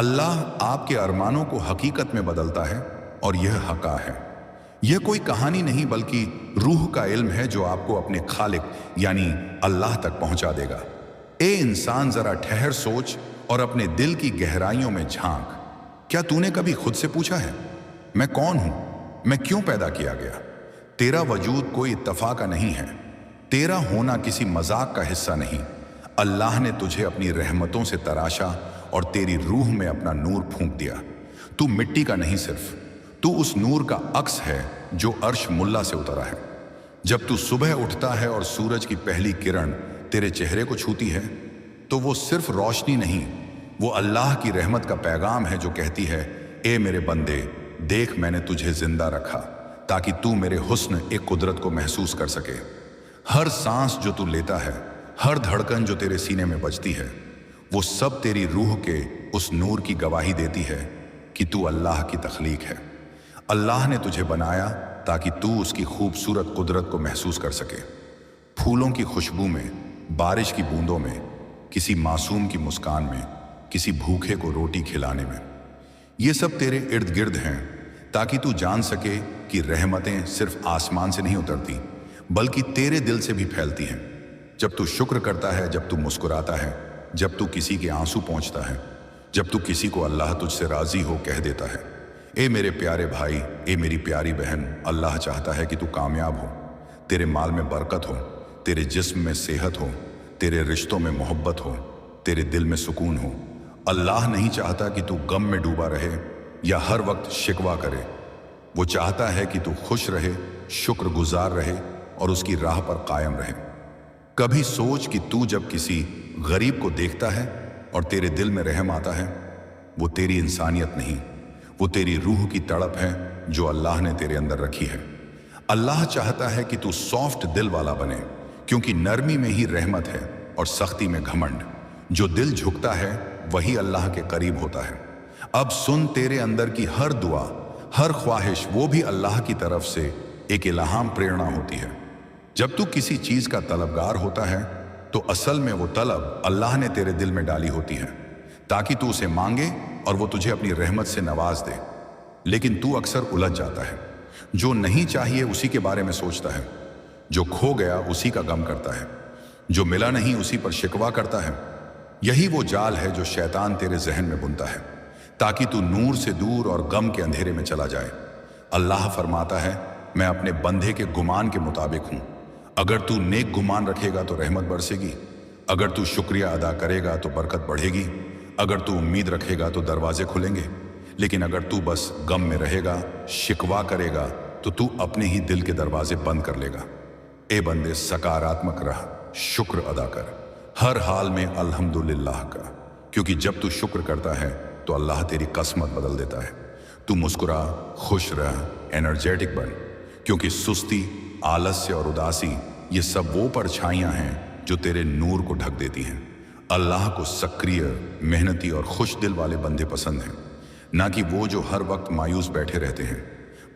अल्लाह आपके अरमानों को हकीकत में बदलता है और यह हक़ा है। यह कोई कहानी नहीं बल्कि रूह का इल्म है जो आपको अपने खालिक यानी अल्लाह तक पहुंचा देगा। ए इंसान, जरा ठहर, सोच और अपने दिल की गहराइयों में झांक। क्या तूने कभी खुद से पूछा है, मैं कौन हूं, मैं क्यों पैदा किया गया? तेरा वजूद कोई इत्तफाक का नहीं है, तेरा होना किसी मजाक का हिस्सा नहीं। अल्लाह ने तुझे अपनी रहमतों से तराशा और तेरी रूह में अपना नूर फूंक दिया। तू मिट्टी का नहीं, सिर्फ तू उस नूर का अक्स है जो अर्श मुल्ला से उतरा है। जब तू सुबह उठता है और सूरज की पहली किरण तेरे चेहरे को छूती है तो वो सिर्फ रोशनी नहीं, वो अल्लाह की रहमत का पैगाम है जो कहती है, ए मेरे बंदे, देख मैंने तुझे जिंदा रखा ताकि तू मेरे हुस्न एक कुदरत को महसूस कर सके। हर सांस जो तू लेता है, हर धड़कन जो तेरे सीने में बजती है, वो सब तेरी रूह के उस नूर की गवाही देती है कि तू अल्लाह की तख्लीक है। अल्लाह ने तुझे बनाया ताकि तू उसकी खूबसूरत कुदरत को महसूस कर सके। फूलों की खुशबू में, बारिश की बूंदों में, किसी मासूम की मुस्कान में, किसी भूखे को रोटी खिलाने में। ये सब तेरे इर्द गिर्द हैं ताकि तू जान सके कि रहमतें सिर्फ आसमान से नहीं उतरती बल्कि तेरे दिल से भी फैलती हैं। जब तू शुक्र करता है, जब तू मुस्कुराता है, जब तू किसी के आंसू पहुंचता है, जब तू किसी को अल्लाह तुझसे राजी हो कह देता है। ए मेरे प्यारे भाई, ए मेरी प्यारी बहन, अल्लाह चाहता है कि तू कामयाब हो, तेरे माल में बरकत हो, तेरे जिस्म में सेहत हो, तेरे रिश्तों में मोहब्बत हो, तेरे दिल में सुकून हो। अल्लाह नहीं चाहता कि तू गम में डूबा रहे या हर वक्त शिकवा करे। वो चाहता है कि तू खुश रहे, शुक्रगुजार रहे और उसकी राह पर कायम रहे। कभी सोच कि तू जब किसी गरीब को देखता है और तेरे दिल में रहम आता है, वो तेरी इंसानियत नहीं, वो तेरी रूह की तड़प है जो अल्लाह ने तेरे अंदर रखी है। अल्लाह चाहता है कि तू सॉफ्ट दिल वाला बने, क्योंकि नरमी में ही रहमत है और सख्ती में घमंड। जो दिल झुकता है वही अल्लाह के करीब होता है। अब सुन, तेरे अंदर की हर दुआ, हर ख्वाहिश, वो भी अल्लाह की तरफ से एक इल्हाम, प्रेरणा होती है। जब तू किसी चीज का तलबगार होता है तो असल में वो तलब अल्लाह ने तेरे दिल में डाली होती है ताकि तू उसे मांगे और वो तुझे अपनी रहमत से नवाज दे। लेकिन तू अक्सर उलझ जाता है। जो नहीं चाहिए उसी के बारे में सोचता है, जो खो गया उसी का गम करता है, जो मिला नहीं उसी पर शिकवा करता है। यही वो जाल है जो शैतान तेरे जहन में बुनता है ताकि तू नूर से दूर और गम के अंधेरे में चला जाए। अल्लाह फरमाता है, मैं अपने बंदे के गुमान के मुताबिक हूं। अगर तू नेक गुमान रखेगा तो रहमत बरसेगी, अगर तू शुक्रिया अदा करेगा तो बरकत बढ़ेगी, अगर तू उम्मीद रखेगा तो दरवाजे खुलेंगे। लेकिन अगर तू बस गम में रहेगा, शिकवा करेगा, तो तू अपने ही दिल के दरवाजे बंद कर लेगा। ए बंदे, सकारात्मक रह, शुक्र अदा कर, हर हाल में अल्हम्दुलिल्लाह का, क्योंकि जब तू शुक्र करता है तो अल्लाह तेरी किस्मत बदल देता है। तू मुस्कुरा, खुश रह, एनर्जेटिक बन, क्योंकि सुस्ती, आलस्य और उदासी ये सब वो परछाइयां हैं जो तेरे नूर को ढक देती हैं। अल्लाह को सक्रिय, मेहनती और खुश दिल वाले बंदे पसंद हैं, ना कि वो जो हर वक्त मायूस बैठे रहते हैं।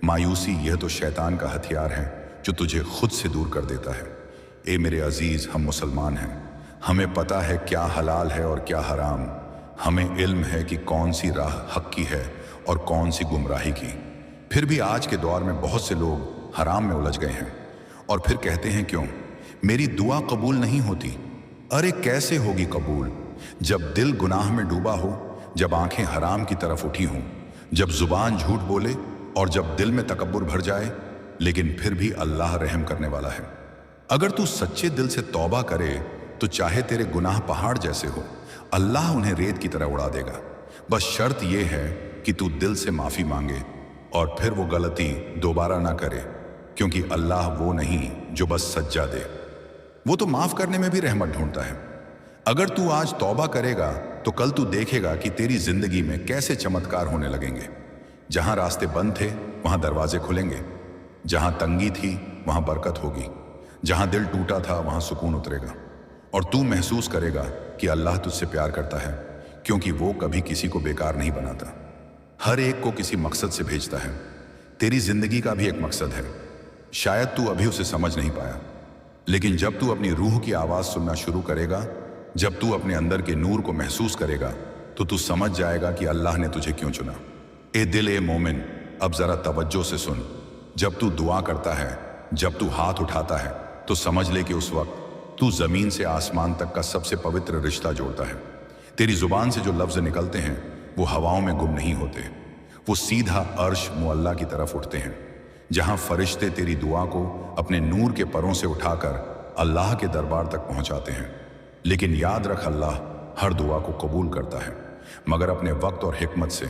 मायूसी यह तो शैतान का हथियार है जो तुझे खुद से दूर कर देता है। ए मेरे अजीज, हम मुसलमान हैं, हमें पता है क्या हलाल है और क्या हराम। हमें इल्म है कि कौन सी राह हक की है और कौन सी गुमराही की। फिर भी आज के दौर में बहुत से लोग हराम में उलझ गए हैं और फिर कहते हैं, क्यों मेरी दुआ कबूल नहीं होती? अरे कैसे होगी कबूल जब दिल गुनाह में डूबा हो, जब आंखें हराम की तरफ उठी हों, जब जुबान झूठ बोले और जब दिल में तकब्बुर भर जाए। लेकिन फिर भी अल्लाह रहम करने वाला है। अगर तू सच्चे दिल से तौबा करे तो चाहे तेरे गुनाह पहाड़ जैसे हो, अल्लाह उन्हें रेत की तरह उड़ा देगा। बस शर्त यह है कि तू दिल से माफी मांगे और फिर वो गलती दोबारा ना करे, क्योंकि अल्लाह वो नहीं जो बस सज्जा दे, वो तो माफ करने में भी रहमत ढूंढता है। अगर तू आज तौबा करेगा तो कल तू देखेगा कि तेरी जिंदगी में कैसे चमत्कार होने लगेंगे। जहां रास्ते बंद थे वहां दरवाजे खुलेंगे, जहां तंगी थी वहां बरकत होगी, जहां दिल टूटा था वहां सुकून उतरेगा और तू महसूस करेगा कि अल्लाह तुझसे प्यार करता है, क्योंकि वो कभी किसी को बेकार नहीं बनाता, हर एक को किसी मकसद से भेजता है। तेरी जिंदगी का भी एक मकसद है, शायद तू अभी उसे समझ नहीं पाया, लेकिन जब तू अपनी रूह की आवाज़ सुनना शुरू करेगा, जब तू अपने अंदर के नूर को महसूस करेगा, तो तू समझ जाएगा कि अल्लाह ने तुझे क्यों चुना। ए दिल ए मोमिन, अब जरा तवज्जो से सुन। जब तू दुआ करता है, जब तू हाथ उठाता है, तो समझ ले कि उस वक्त तू जमीन से आसमान तक का सबसे पवित्र रिश्ता जोड़ता है। तेरी जुबान से जो लफ्ज निकलते हैं वो हवाओं में गुम नहीं होते, वो सीधा अर्श मुअल्ला की तरफ उठते हैं, जहां फरिश्ते तेरी दुआ को अपने नूर के परों से उठाकर अल्लाह के दरबार तक पहुंचाते हैं। लेकिन याद रख, अल्लाह हर दुआ को कबूल करता है, मगर अपने वक्त और हिकमत से।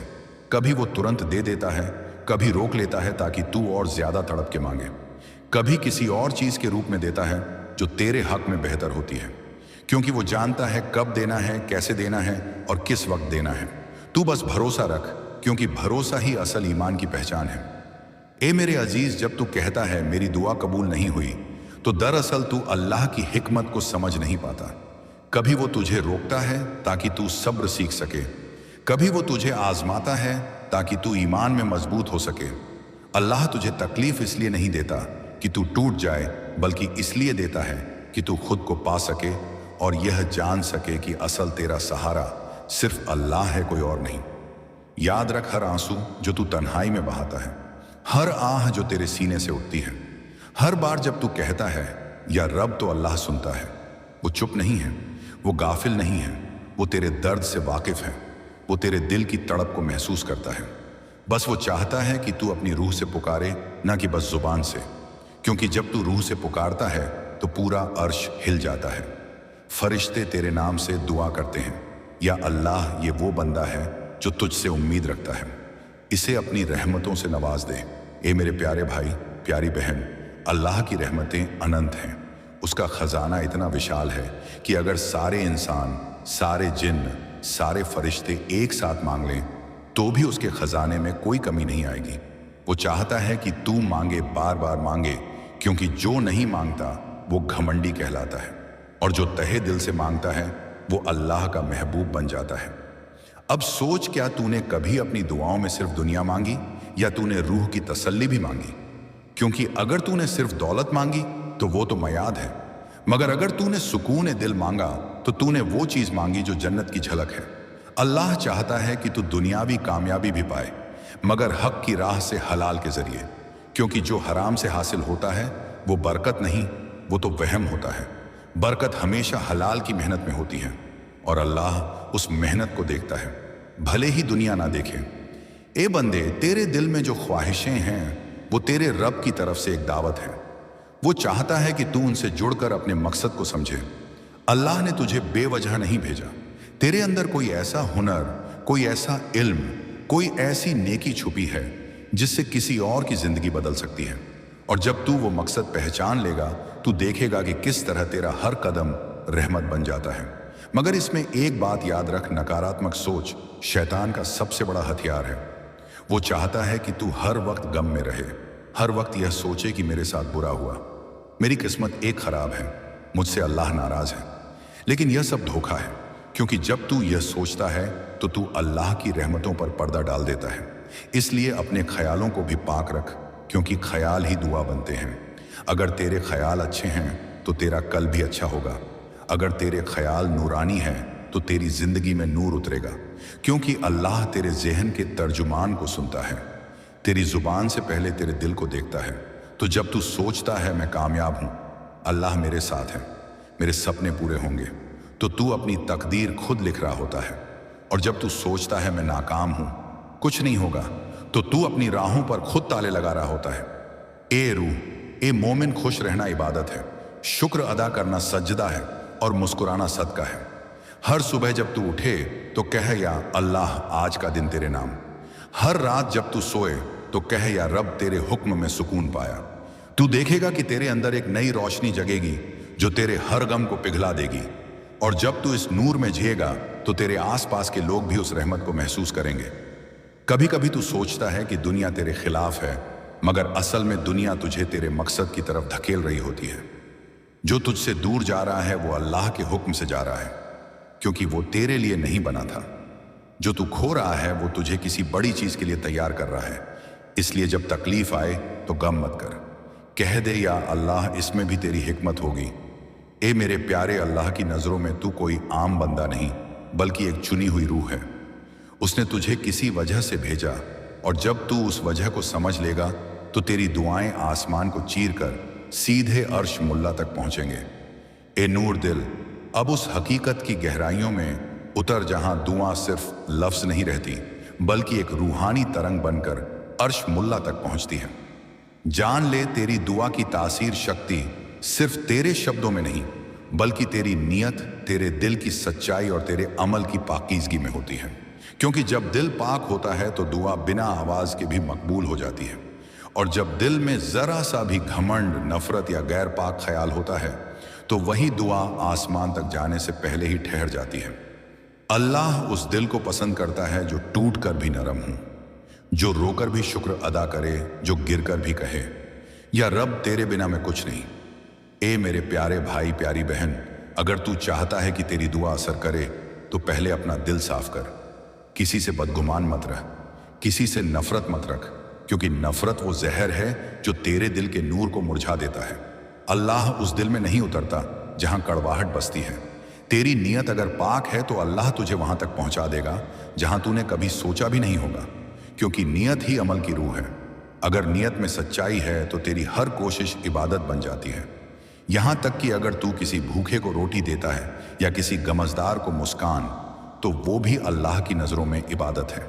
कभी वो तुरंत दे देता है, कभी रोक लेता है ताकि तू और ज्यादा तड़प के मांगे, कभी किसी और चीज के रूप में देता है जो तेरे हक में बेहतर होती है, क्योंकि वो जानता है कब देना है, कैसे देना है और किस वक्त देना है। तू बस भरोसा रख, क्योंकि भरोसा ही असल ईमान की पहचान है। ए मेरे अजीज, जब तू कहता है मेरी दुआ कबूल नहीं हुई, तो दरअसल तू अल्लाह की हिकमत को समझ नहीं पाता। कभी वो तुझे रोकता है ताकि तू सब्र सीख सके, कभी वो तुझे आजमाता है ताकि तू ईमान में मजबूत हो सके। अल्लाह तुझे तकलीफ इसलिए नहीं देता कि तू टूट जाए, बल्कि इसलिए देता है कि तू खुद को पा सके और यह जान सके कि असल तेरा सहारा सिर्फ अल्लाह है, कोई और नहीं। याद रख, हर आंसू जो तू तन्हाई में बहाता है, हर आह जो तेरे सीने से उठती है, हर बार जब तू कहता है या रब, तो अल्लाह सुनता है। वो चुप नहीं है, वो गाफिल नहीं है, वो तेरे दर्द से वाकिफ है, वो तेरे दिल की तड़प को महसूस करता है। बस वो चाहता है कि तू अपनी रूह से पुकारे, ना कि बस जुबान से, क्योंकि जब तू रूह से पुकारता है तो पूरा अर्श हिल जाता है। फरिश्ते तेरे नाम से दुआ करते हैं, या अल्लाह ये वो बंदा है जो तुझसे उम्मीद रखता है, इसे अपनी रहमतों से नवाज दे। ए मेरे प्यारे भाई, प्यारी बहन, अल्लाह की रहमतें अनंत हैं। उसका खजाना इतना विशाल है कि अगर सारे इंसान, सारे जिन्न, सारे फरिश्ते एक साथ मांग लें तो भी उसके खजाने में कोई कमी नहीं आएगी। वो चाहता है कि तू मांगे, बार बार मांगे, क्योंकि जो नहीं मांगता वो घमंडी कहलाता है, और जो तहे दिल से मांगता है वो अल्लाह का महबूब बन जाता है। अब सोच, क्या तूने कभी अपनी दुआओं में सिर्फ दुनिया मांगी, या तूने रूह की तसल्ली भी मांगी? क्योंकि अगर तूने सिर्फ दौलत मांगी तो वो तो मयाद है, मगर अगर तूने सुकून दिल मांगा तो तूने वो चीज मांगी जो जन्नत की झलक है। अल्लाह चाहता है कि तू दुनियावी कामयाबी भी पाए, मगर हक की राह से, हलाल के जरिए, क्योंकि जो हराम से हासिल होता है वो बरकत नहीं, वो तो वहम होता है। बरकत हमेशा हलाल की मेहनत में होती है, और अल्लाह उस मेहनत को देखता है, भले ही दुनिया ना देखे। ए बंदे, तेरे दिल में जो ख्वाहिशें हैं वो तेरे रब की तरफ से एक दावत है। वो चाहता है कि तू उनसे जुड़कर अपने मकसद को समझे। अल्लाह ने तुझे बेवजह नहीं भेजा। तेरे अंदर कोई ऐसा हुनर, कोई ऐसा इल्म, कोई ऐसी नेकी छुपी है जिससे किसी और की जिंदगी बदल सकती है। और जब तू वो मकसद पहचान लेगा, तू देखेगा कि किस तरह तेरा हर कदम रहमत बन जाता है। मगर इसमें एक बात याद रख, नकारात्मक सोच शैतान का सबसे बड़ा हथियार है। वो चाहता है कि तू हर वक्त गम में रहे, हर वक्त यह सोचे कि मेरे साथ बुरा हुआ, मेरी किस्मत एक खराब है, मुझसे अल्लाह नाराज है। लेकिन यह सब धोखा है, क्योंकि जब तू यह सोचता है तो तू अल्लाह की रहमतों पर पर्दा डाल देता है। इसलिए अपने ख्यालों को भी पाक रख, क्योंकि ख्याल ही दुआ बनते हैं। अगर तेरे ख्याल अच्छे हैं तो तेरा कल भी अच्छा होगा। अगर तेरे ख्याल नूरानी हैं तो तेरी जिंदगी में नूर उतरेगा, क्योंकि अल्लाह तेरे जहन के तर्जुमान को सुनता है, तेरी जुबान से पहले तेरे दिल को देखता है। तो जब तू सोचता है मैं कामयाब हूं, अल्लाह मेरे साथ है, मेरे सपने पूरे होंगे, तो तू अपनी तकदीर खुद लिख रहा होता है। और जब तू सोचता है मैं नाकाम हूं, कुछ नहीं होगा, तो तू अपनी राहों पर खुद ताले लगा रहा होता है। ए रूह, ए मोमिन, खुश रहना इबादत है, शुक्र अदा करना सजदा है, और मुस्कुराना सदका है। हर सुबह जब तू उठे तो कह या अल्लाह आज का दिन तेरे नाम। हर रात जब तू सोए तो कह या रब तेरे हुक्म में सुकून पाया। तू देखेगा कि तेरे अंदर एक नई रोशनी जगेगी जो तेरे हर गम को पिघला देगी। और जब तू इस नूर में जिएगा तो तेरे आसपास के लोग भी उस रहमत को महसूस करेंगे। कभी कभी तू सोचता है कि दुनिया तेरे खिलाफ है, मगर असल में दुनिया तुझे तेरे मकसद की तरफ धकेल रही होती है। जो तुझसे दूर जा रहा है वो अल्लाह के हुक्म से जा रहा है, क्योंकि वो तेरे लिए नहीं बना था। जो तू खो रहा है वो तुझे किसी बड़ी चीज के लिए तैयार कर रहा है। इसलिए जब तकलीफ आए तो गम मत कर, कह दे या अल्लाह इसमें भी तेरी हिकमत होगी। ए मेरे प्यारे, अल्लाह की नजरों में तू कोई आम बंदा नहीं, बल्कि एक चुनी हुई रूह है। उसने तुझे किसी वजह से भेजा, और जब तू उस वजह को समझ लेगा तो तेरी दुआएं आसमान को चीर कर सीधे अर्श मुल्ला तक पहुंचेंगे। ए नूर दिल, अब उस हकीकत की गहराइयों में उतर जहां दुआ सिर्फ लफ्ज नहीं रहती बल्कि एक रूहानी तरंग बनकर अर्श मुल्ला तक पहुंचती है। जान ले, तेरी दुआ की तासीर शक्ति सिर्फ तेरे शब्दों में नहीं बल्कि तेरी नीयत, तेरे दिल की सच्चाई और तेरे अमल की पाकीज़गी में होती है। क्योंकि जब दिल पाक होता है तो दुआ बिना आवाज़ के भी मकबूल हो जाती है, और जब दिल में ज़रा सा भी घमंड, नफरत या गैर पाक ख्याल होता है तो वही दुआ आसमान तक जाने से पहले ही ठहर जाती है। अल्लाह उस दिल को पसंद करता है जो टूट कर भी नरम हो, जो रोकर भी शुक्र अदा करे, जो गिर कर भी कहे, या रब तेरे बिना मैं कुछ नहीं। ए मेरे प्यारे भाई, प्यारी बहन, अगर तू चाहता है कि तेरी दुआ असर करे तो पहले अपना दिल साफ कर। किसी से बदगुमान मत रह, किसी से नफरत मत रख, क्योंकि नफरत वो जहर है जो तेरे दिल के नूर को मुरझा देता है। अल्लाह उस दिल में नहीं उतरता जहां कड़वाहट बसती है। तेरी नीयत अगर पाक है तो अल्लाह तुझे वहां तक पहुंचा देगा जहां तूने कभी सोचा भी नहीं होगा, क्योंकि नीयत ही अमल की रूह है। अगर नीयत में सच्चाई है तो तेरी हर कोशिश इबादत बन जाती है। यहां तक कि अगर तू किसी भूखे को रोटी देता है या किसी गमजदार को मुस्कान, तो वो भी अल्लाह की नजरों में इबादत है।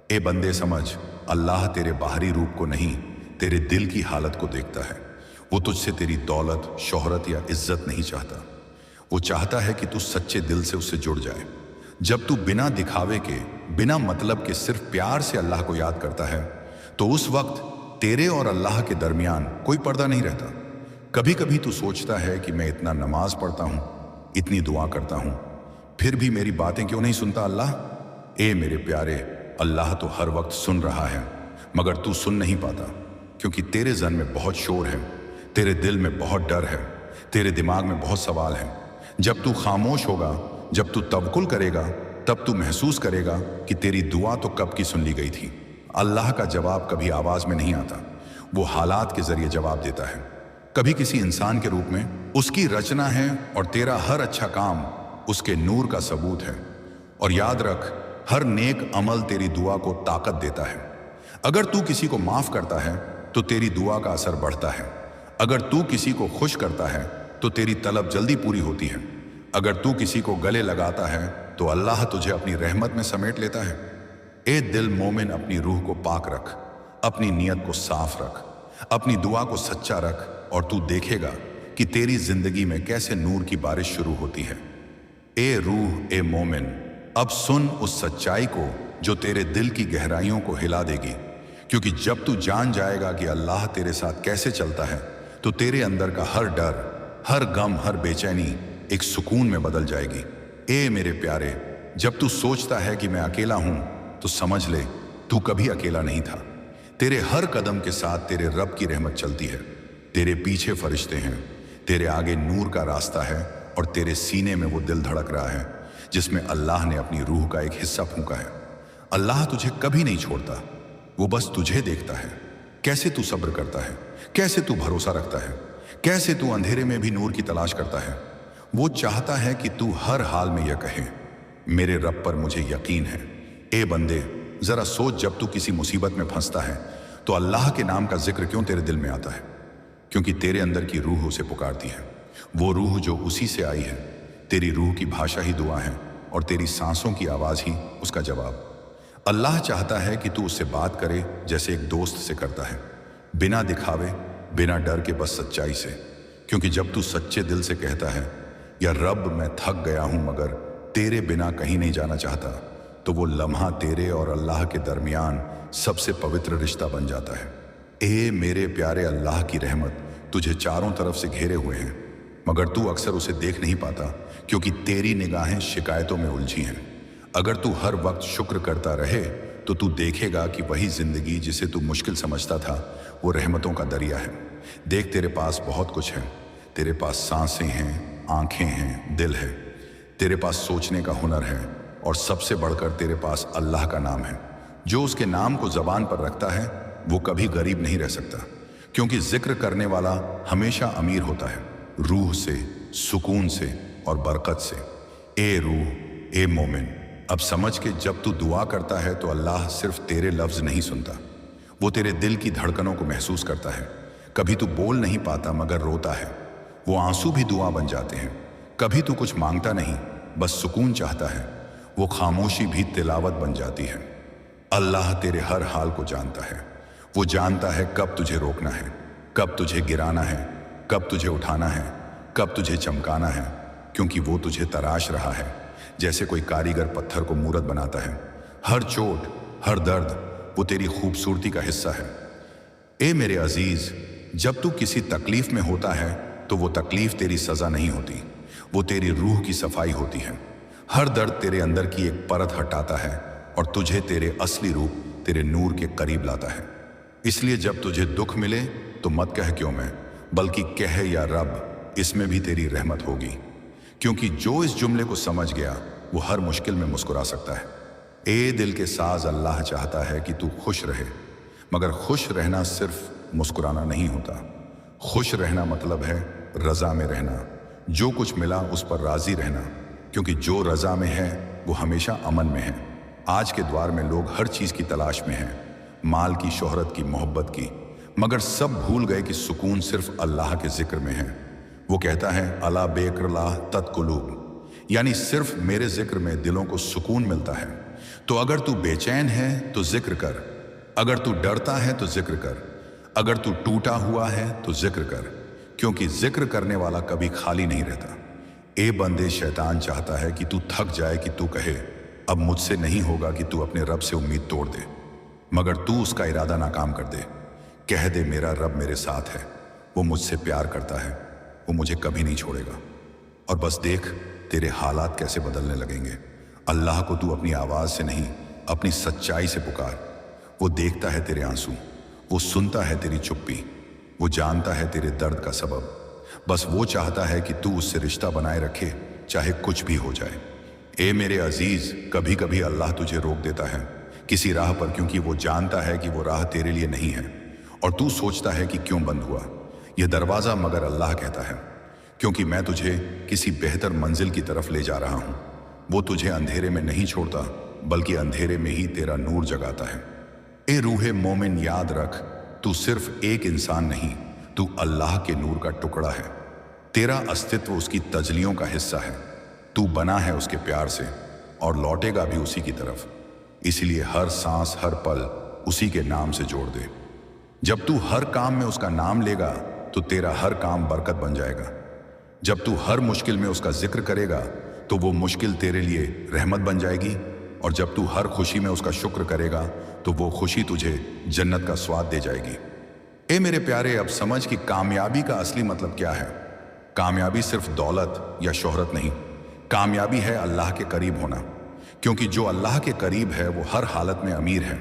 ए बंदे समझ, अल्लाह तेरे बाहरी रूप को नहीं, तेरे दिल की हालत को देखता है। वो तुझसे तेरी दौलत, शोहरत या इज्जत नहीं चाहता। वो चाहता है कि तू सच्चे दिल से उससे जुड़ जाए। जब तू बिना दिखावे के, बिना मतलब के सिर्फ प्यार से अल्लाह को याद करता है तो उस वक्त तेरे और अल्लाह के दरमियान कोई पर्दा नहीं रहता। कभी कभी तू सोचता है कि मैं इतना नमाज पढ़ता हूँ, इतनी दुआ करता हूँ, फिर भी मेरी बातें क्यों नहीं सुनता अल्लाह? ए मेरे प्यारे, अल्लाह तो हर वक्त सुन रहा है, मगर तू सुन नहीं पाता क्योंकि तेरे जन में बहुत शोर है, तेरे दिल में बहुत डर है, तेरे दिमाग में बहुत सवाल है। जब तू खामोश होगा, जब तू तवक्कुल करेगा, तब तू महसूस करेगा कि तेरी दुआ तो कब की सुन ली गई थी। अल्लाह का जवाब कभी आवाज में नहीं आता, वो हालात के जरिए जवाब देता है। कभी किसी इंसान के रूप में, उसकी रचना है, और तेरा हर अच्छा काम उसके नूर का सबूत है। और याद रख, हर नेक अमल तेरी दुआ को ताकत देता है। अगर तू किसी को माफ करता है तो तेरी दुआ का असर बढ़ता है। अगर तू किसी को खुश करता है तो तेरी तलब जल्दी पूरी होती है। अगर तू किसी को गले लगाता है तो अल्लाह तुझे अपनी रहमत में समेट लेता है। ए दिल मोमिन, अपनी रूह को पाक रख, अपनी नीयत को साफ रख, अपनी दुआ को सच्चा रख, और तू देखेगा कि तेरी जिंदगी में कैसे नूर की बारिश शुरू होती है। ए रूह, ए मोमिन, अब सुन उस सच्चाई को जो तेरे दिल की गहराइयों को हिला देगी, क्योंकि जब तू जान जाएगा कि अल्लाह तेरे साथ कैसे चलता है तो तेरे अंदर का हर डर, हर गम, हर बेचैनी एक सुकून में बदल जाएगी। ए मेरे प्यारे, जब तू सोचता है कि मैं अकेला हूं तो समझ ले तू कभी अकेला नहीं था। तेरे हर कदम के साथ तेरे रब की रहमत चलती है। तेरे पीछे फरिश्ते हैं, तेरे आगे नूर का रास्ता है, और तेरे सीने में वो दिल धड़क रहा है जिसमें अल्लाह ने अपनी रूह का एक हिस्सा फूंका है। अल्लाह तुझे कभी नहीं छोड़ता, वो बस तुझे देखता है, कैसे तू सब्र करता है, कैसे तू भरोसा रखता है, कैसे तू अंधेरे में भी नूर की तलाश करता है। वो चाहता है कि तू हर हाल में यह कहे, मेरे रब पर मुझे यकीन है। ए बंदे, जरा सोच, जब तू किसी मुसीबत में फंसता है तो अल्लाह के नाम का जिक्र क्यों तेरे दिल में आता है? क्योंकि तेरे अंदर की रूह उसे पुकारती है। वो रूह जो उसी से आई है। तेरी रूह की भाषा ही दुआ है, और तेरी सांसों की आवाज ही उसका जवाब। अल्लाह चाहता है कि तू उससे बात करे जैसे एक दोस्त से करता है, बिना दिखावे, बिना डर के, बस सच्चाई से। क्योंकि जब तू सच्चे दिल से कहता है, या रब मैं थक गया हूं मगर तेरे बिना कहीं नहीं जाना चाहता, तो वो लम्हा तेरे और अल्लाह के दरमियान सबसे पवित्र रिश्ता बन जाता है। ए मेरे प्यारे, अल्लाह की रहमत तुझे चारों तरफ से घेरे हुए हैं, मगर तू अक्सर उसे देख नहीं पाता क्योंकि तेरी निगाहें शिकायतों में उलझी हैं। अगर तू हर वक्त शुक्र करता रहे तो तू देखेगा कि वही जिंदगी जिसे तू मुश्किल समझता था वो रहमतों का दरिया है। देख, तेरे पास बहुत कुछ है। तेरे पास सांसें हैं, आंखें हैं, दिल है। तेरे पास सोचने का हुनर है, और सबसे बढ़कर तेरे पास अल्लाह का नाम है। जो उसके नाम को जबान पर रखता है वो कभी गरीब नहीं रह सकता, क्योंकि जिक्र करने वाला हमेशा अमीर होता है, रूह से, सुकून से और बरकत से। ए रूह, ए मोमिन, अब समझ के जब तू दुआ करता है तो अल्लाह सिर्फ तेरे लफ्ज नहीं सुनता, वो तेरे दिल की धड़कनों को महसूस करता है। कभी तू बोल नहीं पाता मगर रोता है, वो आंसू भी दुआ बन जाते हैं। कभी तू कुछ मांगता नहीं, बस सुकून चाहता है, वो खामोशी भी तिलावत बन जाती है। अल्लाह तेरे हर हाल को जानता है, वो जानता है कब तुझे रोकना है, कब तुझे गिराना है, कब तुझे उठाना है, कब तुझे चमकाना है, क्योंकि वो तुझे तराश रहा है जैसे कोई कारीगर पत्थर को मूरत बनाता है। हर चोट, हर दर्द वो तेरी खूबसूरती का हिस्सा है। ए मेरे अजीज, जब तू किसी तकलीफ में होता है तो वो तकलीफ तेरी सजा नहीं होती, वो तेरी रूह की सफाई होती है। हर दर्द तेरे अंदर की एक परत हटाता है और तुझे तेरे असली रूप, तेरे नूर के करीब लाता है। इसलिए जब तुझे दुख मिले तो मत कह क्यों मैं, बल्कि कह या रब, इसमें भी तेरी रहमत होगी। क्योंकि जो इस जुमले को समझ गया वो हर मुश्किल में मुस्कुरा सकता है। ए दिल के साज, अल्लाह चाहता है कि तू खुश रहे, मगर खुश रहना सिर्फ मुस्कुराना नहीं होता। खुश रहना मतलब है रजा में रहना, जो कुछ मिला उस पर राजी रहना, क्योंकि जो रजा में है वो हमेशा अमन में है। आज के दौर में लोग हर चीज़ की तलाश में हैं, माल की, शोहरत की, मोहब्बत की, मगर सब भूल गए कि सुकून सिर्फ अल्लाह के जिक्र में है। वो कहता है अला बेकरला तत्कुलूब, यानी सिर्फ मेरे जिक्र में दिलों को सुकून मिलता है। तो अगर तू बेचैन है तो जिक्र कर, अगर तू डरता है तो जिक्र कर, अगर तू टूटा हुआ है तो जिक्र कर, क्योंकि जिक्र करने वाला कभी खाली नहीं रहता। ए बंदे, शैतान चाहता है कि तू थक जाए, कि तू कहे अब मुझसे नहीं होगा, कि तू अपने रब से उम्मीद तोड़ दे, मगर तू उसका इरादा नाकाम कर दे। कह दे मेरा रब मेरे साथ है, वो मुझसे प्यार करता है, वो मुझे कभी नहीं छोड़ेगा। और बस देख तेरे हालात कैसे बदलने लगेंगे। अल्लाह को तू अपनी आवाज़ से नहीं, अपनी सच्चाई से पुकार। वो देखता है तेरे आंसू, वो सुनता है तेरी चुप्पी, वो जानता है तेरे दर्द का सबब। बस वो चाहता है कि तू उससे रिश्ता बनाए रखे, चाहे कुछ भी हो जाए। ए मेरे अजीज, कभी कभी अल्लाह तुझे रोक देता है किसी राह पर, क्योंकि वो जानता है कि वो राह तेरे लिए नहीं है, और तू सोचता है कि क्यों बंद हुआ यह दरवाज़ा, मगर अल्लाह कहता है क्योंकि मैं तुझे किसी बेहतर मंजिल की तरफ ले जा रहा हूँ। वो तुझे अंधेरे में नहीं छोड़ता, बल्कि अंधेरे में ही तेरा नूर जगाता है। ए रूहे मोमिन, याद रख, तू सिर्फ एक इंसान नहीं, तू अल्लाह के नूर का टुकड़ा है। तेरा अस्तित्व उसकी तजलियों का हिस्सा है। तू बना है उसके प्यार से और लौटेगा भी उसी की तरफ। इसलिए हर सांस, हर पल उसी के नाम से जोड़ दे। जब तू हर काम में उसका नाम लेगा तो तेरा हर काम बरकत बन जाएगा। जब तू हर मुश्किल में उसका जिक्र करेगा तो वो मुश्किल तेरे लिए रहमत बन जाएगी, और जब तू हर खुशी में उसका शुक्र करेगा तो वो खुशी तुझे जन्नत का स्वाद दे जाएगी। ए मेरे प्यारे, अब समझ कि कामयाबी का असली मतलब क्या है। कामयाबी सिर्फ दौलत या शोहरत नहीं, कामयाबी है अल्लाह के करीब होना, क्योंकि जो अल्लाह के करीब है वो हर हालत में अमीर है।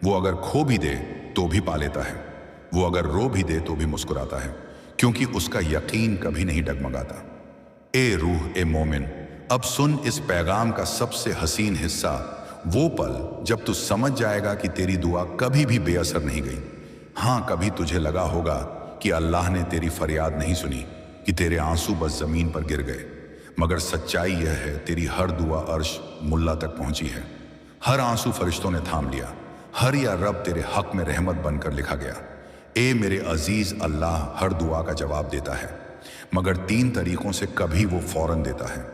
वो अगर खो भी दे तो भी पा लेता है, वो अगर रो भी दे तो भी मुस्कुराता है, क्योंकि उसका यकीन कभी नहीं डगमगाता। ए रूह, ए मोमिन, अब सुन इस पैगाम का सबसे हसीन हिस्सा, वो पल जब तू समझ जाएगा कि तेरी दुआ कभी भी बेअसर नहीं गई। हाँ, कभी तुझे लगा होगा कि अल्लाह ने तेरी फरियाद नहीं सुनी, कि तेरे आंसू बस जमीन पर गिर गए, मगर सच्चाई यह है तेरी हर दुआ अर्श मुल्ला तक पहुंची है। हर आंसू फरिश्तों ने थाम लिया, हर या रब तेरे हक में रहमत बनकर लिखा गया। ए मेरे अजीज, अल्लाह हर दुआ का जवाब देता है, मगर 3 तरीकों से। कभी वो फौरन देता है,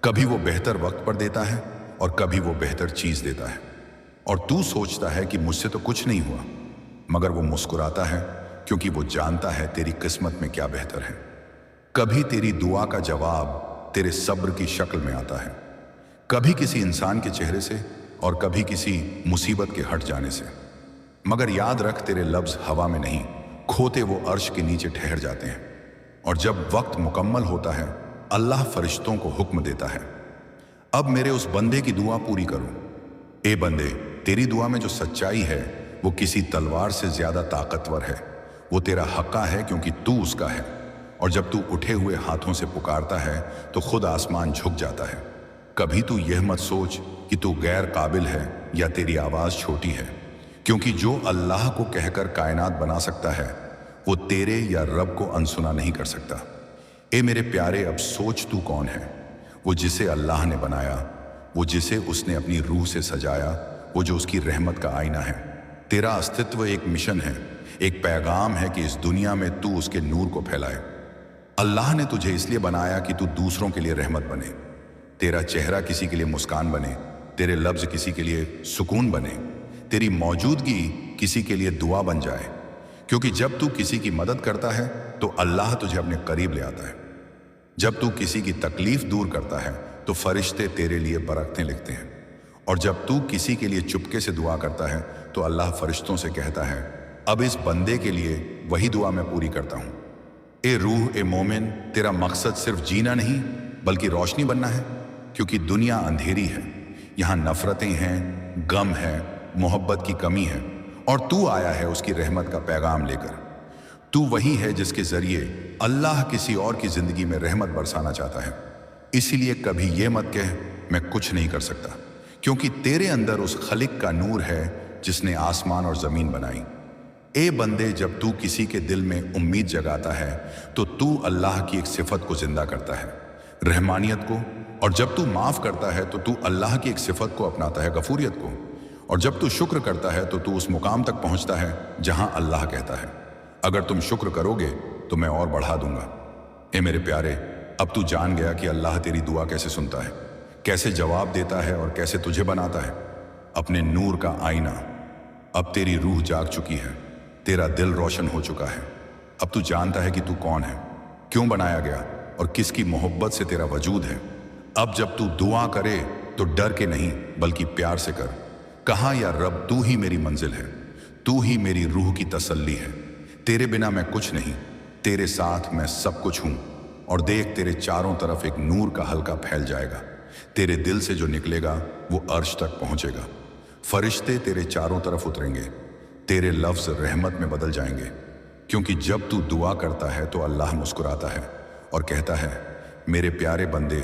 कभी वो बेहतर वक्त पर देता है, और कभी वो बेहतर चीज देता है। और तू सोचता है कि मुझसे तो कुछ नहीं हुआ, मगर वो मुस्कुराता है, क्योंकि वो जानता है तेरी किस्मत में क्या बेहतर है। कभी तेरी दुआ का जवाब तेरे सब्र की शक्ल में आता है, कभी किसी इंसान के चेहरे से, और कभी किसी मुसीबत के हट जाने से। मगर याद रख, तेरे लफ्ज हवा में नहीं खोते, वो अर्श के नीचे ठहर जाते हैं। और जब वक्त मुकम्मल होता है, अल्लाह फरिश्तों को हुक्म देता है, अब मेरे उस बंदे की दुआ पूरी करो। ए बंदे, तेरी दुआ में जो सच्चाई है वो किसी तलवार से ज्यादा ताकतवर है। वो तेरा हक्का है क्योंकि तू उसका है, और जब तू उठे हुए हाथों से पुकारता है तो खुद आसमान झुक जाता है। कभी तू यह मत सोच कि तू गैर काबिल है या तेरी आवाज छोटी है, क्योंकि जो अल्लाह को कहकर कायनात बना सकता है वो तेरे या रब को अनसुना नहीं कर सकता। ए मेरे प्यारे, अब सोच तू कौन है। वो जिसे अल्लाह ने बनाया, वो जिसे उसने अपनी रूह से सजाया, वो जो उसकी रहमत का आईना है। तेरा अस्तित्व एक मिशन है, एक पैगाम है कि इस दुनिया में तू उसके नूर को फैलाए। अल्लाह ने तुझे इसलिए बनाया कि तू दूसरों के लिए रहमत बने, तेरा चेहरा किसी के लिए मुस्कान बने, तेरे लफ्ज किसी के लिए सुकून बने, तेरी मौजूदगी किसी के लिए दुआ बन जाए। क्योंकि जब तू किसी की मदद करता है तो अल्लाह तुझे अपने करीब ले आता है। जब तू किसी की तकलीफ दूर करता है तो फरिश्ते तेरे लिए बरकतें लिखते हैं। और जब तू किसी के लिए चुपके से दुआ करता है तो अल्लाह फरिश्तों से कहता है, अब इस बंदे के लिए वही दुआ मैं पूरी करता हूँ। ए रूह, ए मोमिन, तेरा मकसद सिर्फ जीना नहीं बल्कि रोशनी बनना है। क्योंकि दुनिया अंधेरी है, यहाँ नफरतें हैं, गम है, मोहब्बत की कमी है, और तू आया है उसकी रहमत का पैगाम लेकर। तू वही है जिसके जरिए अल्लाह किसी और की जिंदगी में रहमत बरसाना चाहता है। इसीलिए कभी ये मत कह मैं कुछ नहीं कर सकता, क्योंकि तेरे अंदर उस खलिक का नूर है जिसने आसमान और जमीन बनाई। ए बंदे, जब तू किसी के दिल में उम्मीद जगाता है तो तू अल्लाह की एक सिफत को जिंदा करता है, रहमानियत को। और जब तू माफ करता है तो तू अल्लाह की एक सिफत को अपनाता है, गफूरियत को। और जब तू शुक्र करता है तो तू उस मुकाम तक पहुंचता है जहां अल्लाह कहता है, अगर तुम शुक्र करोगे तो मैं और बढ़ा दूंगा। ए मेरे प्यारे, अब तू जान गया कि अल्लाह तेरी दुआ कैसे सुनता है, कैसे जवाब देता है और कैसे तुझे बनाता है अपने नूर का आईना। अब तेरी रूह जाग चुकी है, तेरा दिल रोशन हो चुका है। अब तू जानता है कि तू कौन है, क्यों बनाया गया और किसकी मोहब्बत से तेरा वजूद है। अब जब तू दुआ करे तो डर के नहीं बल्कि प्यार से कर। कहा, या रब, तू ही मेरी मंजिल है, तू ही मेरी रूह की तसल्ली है। तेरे बिना मैं कुछ नहीं, तेरे साथ मैं सब कुछ हूं। और देख, तेरे चारों तरफ एक नूर का हल्का फैल जाएगा। तेरे दिल से जो निकलेगा वो अर्श तक पहुंचेगा। फरिश्ते तेरे चारों तरफ उतरेंगे, तेरे लफ्ज रहमत में बदल जाएंगे। क्योंकि जब तू दुआ करता है तो अल्लाह मुस्कुराता है और कहता है, मेरे प्यारे बंदे,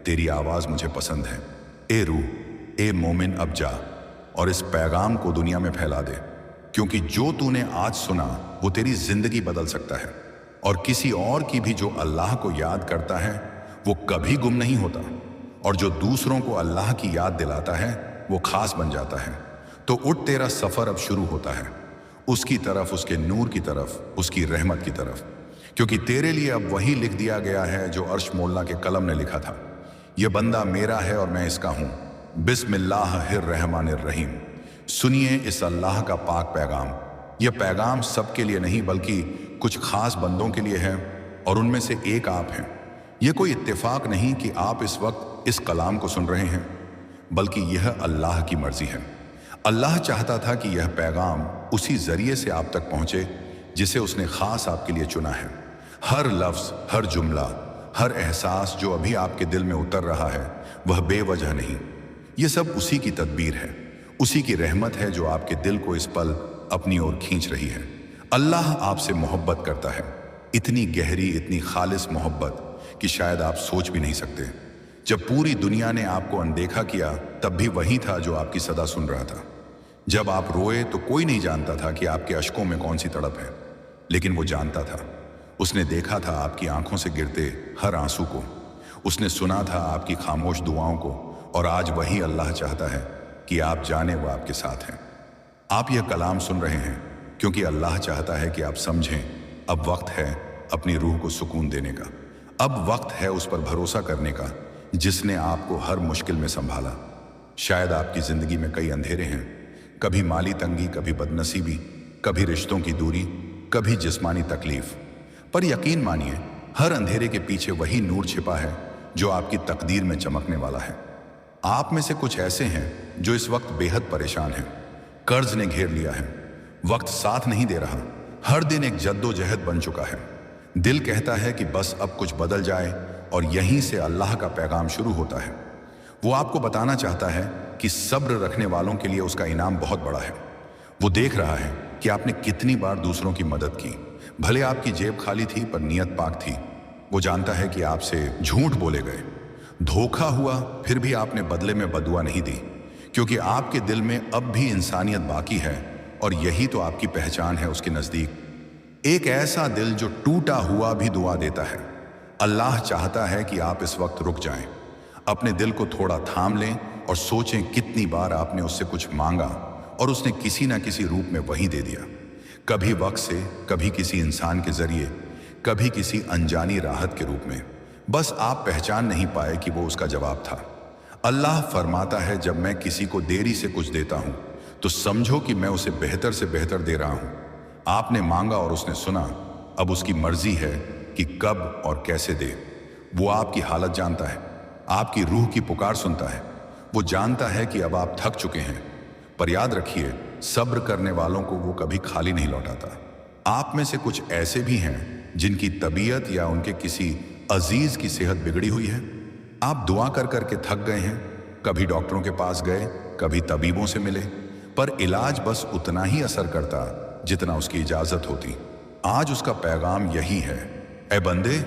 तेरी आवाज़ मुझे पसंद है। ए रूह, ए मोमिन, अब जा और इस पैगाम को दुनिया में फैला दे। क्योंकि जो तूने आज सुना वो तेरी जिंदगी बदल सकता है। और किसी और की भी जो अल्लाह को याद करता है वो कभी गुम नहीं होता। और जो दूसरों को अल्लाह की याद दिलाता है वो खास बन जाता है। तो उठ, तेरा सफ़र अब शुरू होता है, उसकी तरफ, उसके नूर की तरफ, उसकी रहमत की तरफ। क्योंकि तेरे लिए अब वही लिख दिया गया है जो अर्श मोल्ला के कलम ने लिखा था। यह बंदा मेरा है और मैं इसका हूँ। बिस्मिल्लाहिर्रहमानिर्रहीम। सुनिए इस अल्लाह का पाक पैगाम। यह पैगाम सबके लिए नहीं बल्कि कुछ खास बंदों के लिए है, और उनमें से एक आप हैं। यह कोई इत्तेफाक नहीं कि आप इस वक्त इस कलाम को सुन रहे हैं, बल्कि यह अल्लाह की मर्जी है। अल्लाह चाहता था कि यह पैगाम उसी जरिए से आप तक पहुंचे जिसे उसने खास आपके लिए चुना है। हर लफ्ज, हर जुमला, हर एहसास जो अभी आपके दिल में उतर रहा है वह बेवजह नहीं। यह सब उसी की तदबीर है, उसी की रहमत है जो आपके दिल को इस पल अपनी ओर खींच रही है। अल्लाह आपसे मोहब्बत करता है, इतनी गहरी, इतनी खालिस मोहब्बत कि शायद आप सोच भी नहीं सकते। जब पूरी दुनिया ने आपको अनदेखा किया तब भी वही था जो आपकी सदा सुन रहा था। जब आप रोए तो कोई नहीं जानता था कि आपके अश्कों में कौन सी तड़प है, लेकिन वो जानता था। उसने देखा था आपकी आंखों से गिरते हर आंसू को, उसने सुना था आपकी खामोश दुआओं को। और आज वही अल्लाह चाहता है कि आप जाने वो आपके साथ हैं। आप यह कलाम सुन रहे हैं क्योंकि अल्लाह चाहता है कि आप समझें, अब वक्त है अपनी रूह को सुकून देने का। अब वक्त है उस पर भरोसा करने का जिसने आपको हर मुश्किल में संभाला। शायद आपकी ज़िंदगी में कई अंधेरे हैं, कभी माली तंगी, कभी बदनसीबी, कभी रिश्तों की दूरी, कभी जिस्मानी तकलीफ। पर यकीन मानिए, हर अंधेरे के पीछे वही नूर छिपा है जो आपकी तकदीर में चमकने वाला है। आप में से कुछ ऐसे हैं जो इस वक्त बेहद परेशान हैं। कर्ज ने घेर लिया है, वक्त साथ नहीं दे रहा, हर दिन एक जद्दोजहद बन चुका है। दिल कहता है कि बस अब कुछ बदल जाए, और यहीं से अल्लाह का पैगाम शुरू होता है। वो आपको बताना चाहता है कि सब्र रखने वालों के लिए उसका इनाम बहुत बड़ा है। वो देख रहा है कि आपने कितनी बार दूसरों की मदद की, भले आपकी जेब खाली थी पर नीयत पाक थी। वो जानता है कि आपसे झूठ बोले गए, धोखा हुआ, फिर भी आपने बदले में बदुआ नहीं दी, क्योंकि आपके दिल में अब भी इंसानियत बाकी है, और यही तो आपकी पहचान है उसके नज़दीक। एक ऐसा दिल जो टूटा हुआ भी दुआ देता है। अल्लाह चाहता है कि आप इस वक्त रुक जाएं, अपने दिल को थोड़ा थाम लें और सोचें कितनी बार आपने उससे कुछ मांगा और उसने किसी ना किसी रूप में वही दे दिया, कभी वक्त से, कभी किसी इंसान के जरिए, कभी किसी अनजानी राहत के रूप में। बस आप पहचान नहीं पाए कि वो उसका जवाब था। अल्लाह फरमाता है, जब मैं किसी को देरी से कुछ देता हूं तो समझो कि मैं उसे बेहतर से बेहतर दे रहा हूं। आपने मांगा और उसने सुना, अब उसकी मर्जी है कि कब और कैसे दे। वो आपकी हालत जानता है, आपकी रूह की पुकार सुनता है। वो जानता है कि अब आप थक चुके हैं, पर याद रखिए, सब्र करने वालों को वो कभी खाली नहीं लौटाता। आप में से कुछ ऐसे भी हैं जिनकी तबीयत या उनके किसी अजीज की सेहत बिगड़ी हुई है। आप दुआ कर करके थक गए हैं, कभी डॉक्टरों के पास गए, कभी तबीबों से मिले, पर इलाज बस उतना ही असर करता जितना उसकी इजाजत होती। आज उसका पैगाम यही है, ऐ बंदे,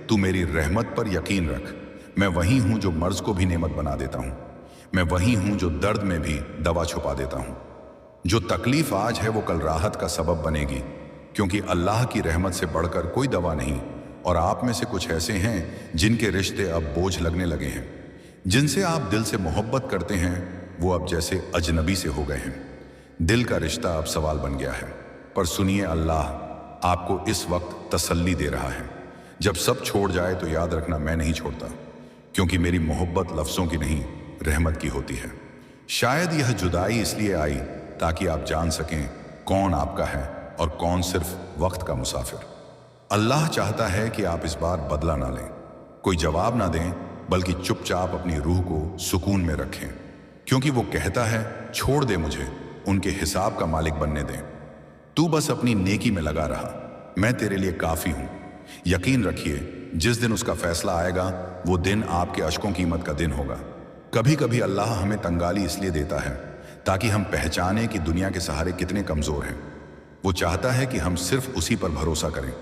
तू मेरी रहमत पर यकीन रख। मैं वही हूं जो मर्ज को भी नेमत बना देता हूं। मैं वही हूं जो दर्द में भी दवा छुपा देता हूं। जो तकलीफ आज है वो कल राहत का सबब बनेगी, क्योंकि अल्लाह की रहमत से बढ़कर कोई दवा नहीं। और आप में से कुछ ऐसे हैं जिनके रिश्ते अब बोझ लगने लगे हैं। जिनसे आप दिल से मोहब्बत करते हैं वो अब जैसे अजनबी से हो गए हैं। दिल का रिश्ता अब सवाल बन गया है। पर सुनिए, अल्लाह आपको इस वक्त तसल्ली दे रहा है। जब सब छोड़ जाए तो याद रखना, मैं नहीं छोड़ता, क्योंकि मेरी मोहब्बत लफ्ज़ों की नहीं, रहमत की होती है। शायद यह जुदाई इसलिए आई ताकि आप जान सकें कौन आपका है और कौन सिर्फ वक्त का मुसाफिर। अल्लाह चाहता है कि आप इस बार बदला ना लें, कोई जवाब ना दें, बल्कि चुपचाप अपनी रूह को सुकून में रखें, क्योंकि वो कहता है, छोड़ दे मुझे, उनके हिसाब का मालिक बनने दें। तू बस अपनी नेकी में लगा रहा, मैं तेरे लिए काफ़ी हूँ। यकीन रखिए, जिस दिन उसका फैसला आएगा वो दिन आपके अश्कों की कीमत का दिन होगा। कभी कभी अल्लाह हमें तंगाली इसलिए देता है ताकि हम पहचानें कि दुनिया के सहारे कितने कमज़ोर हैं। वो चाहता है कि हम सिर्फ उसी पर भरोसा करें।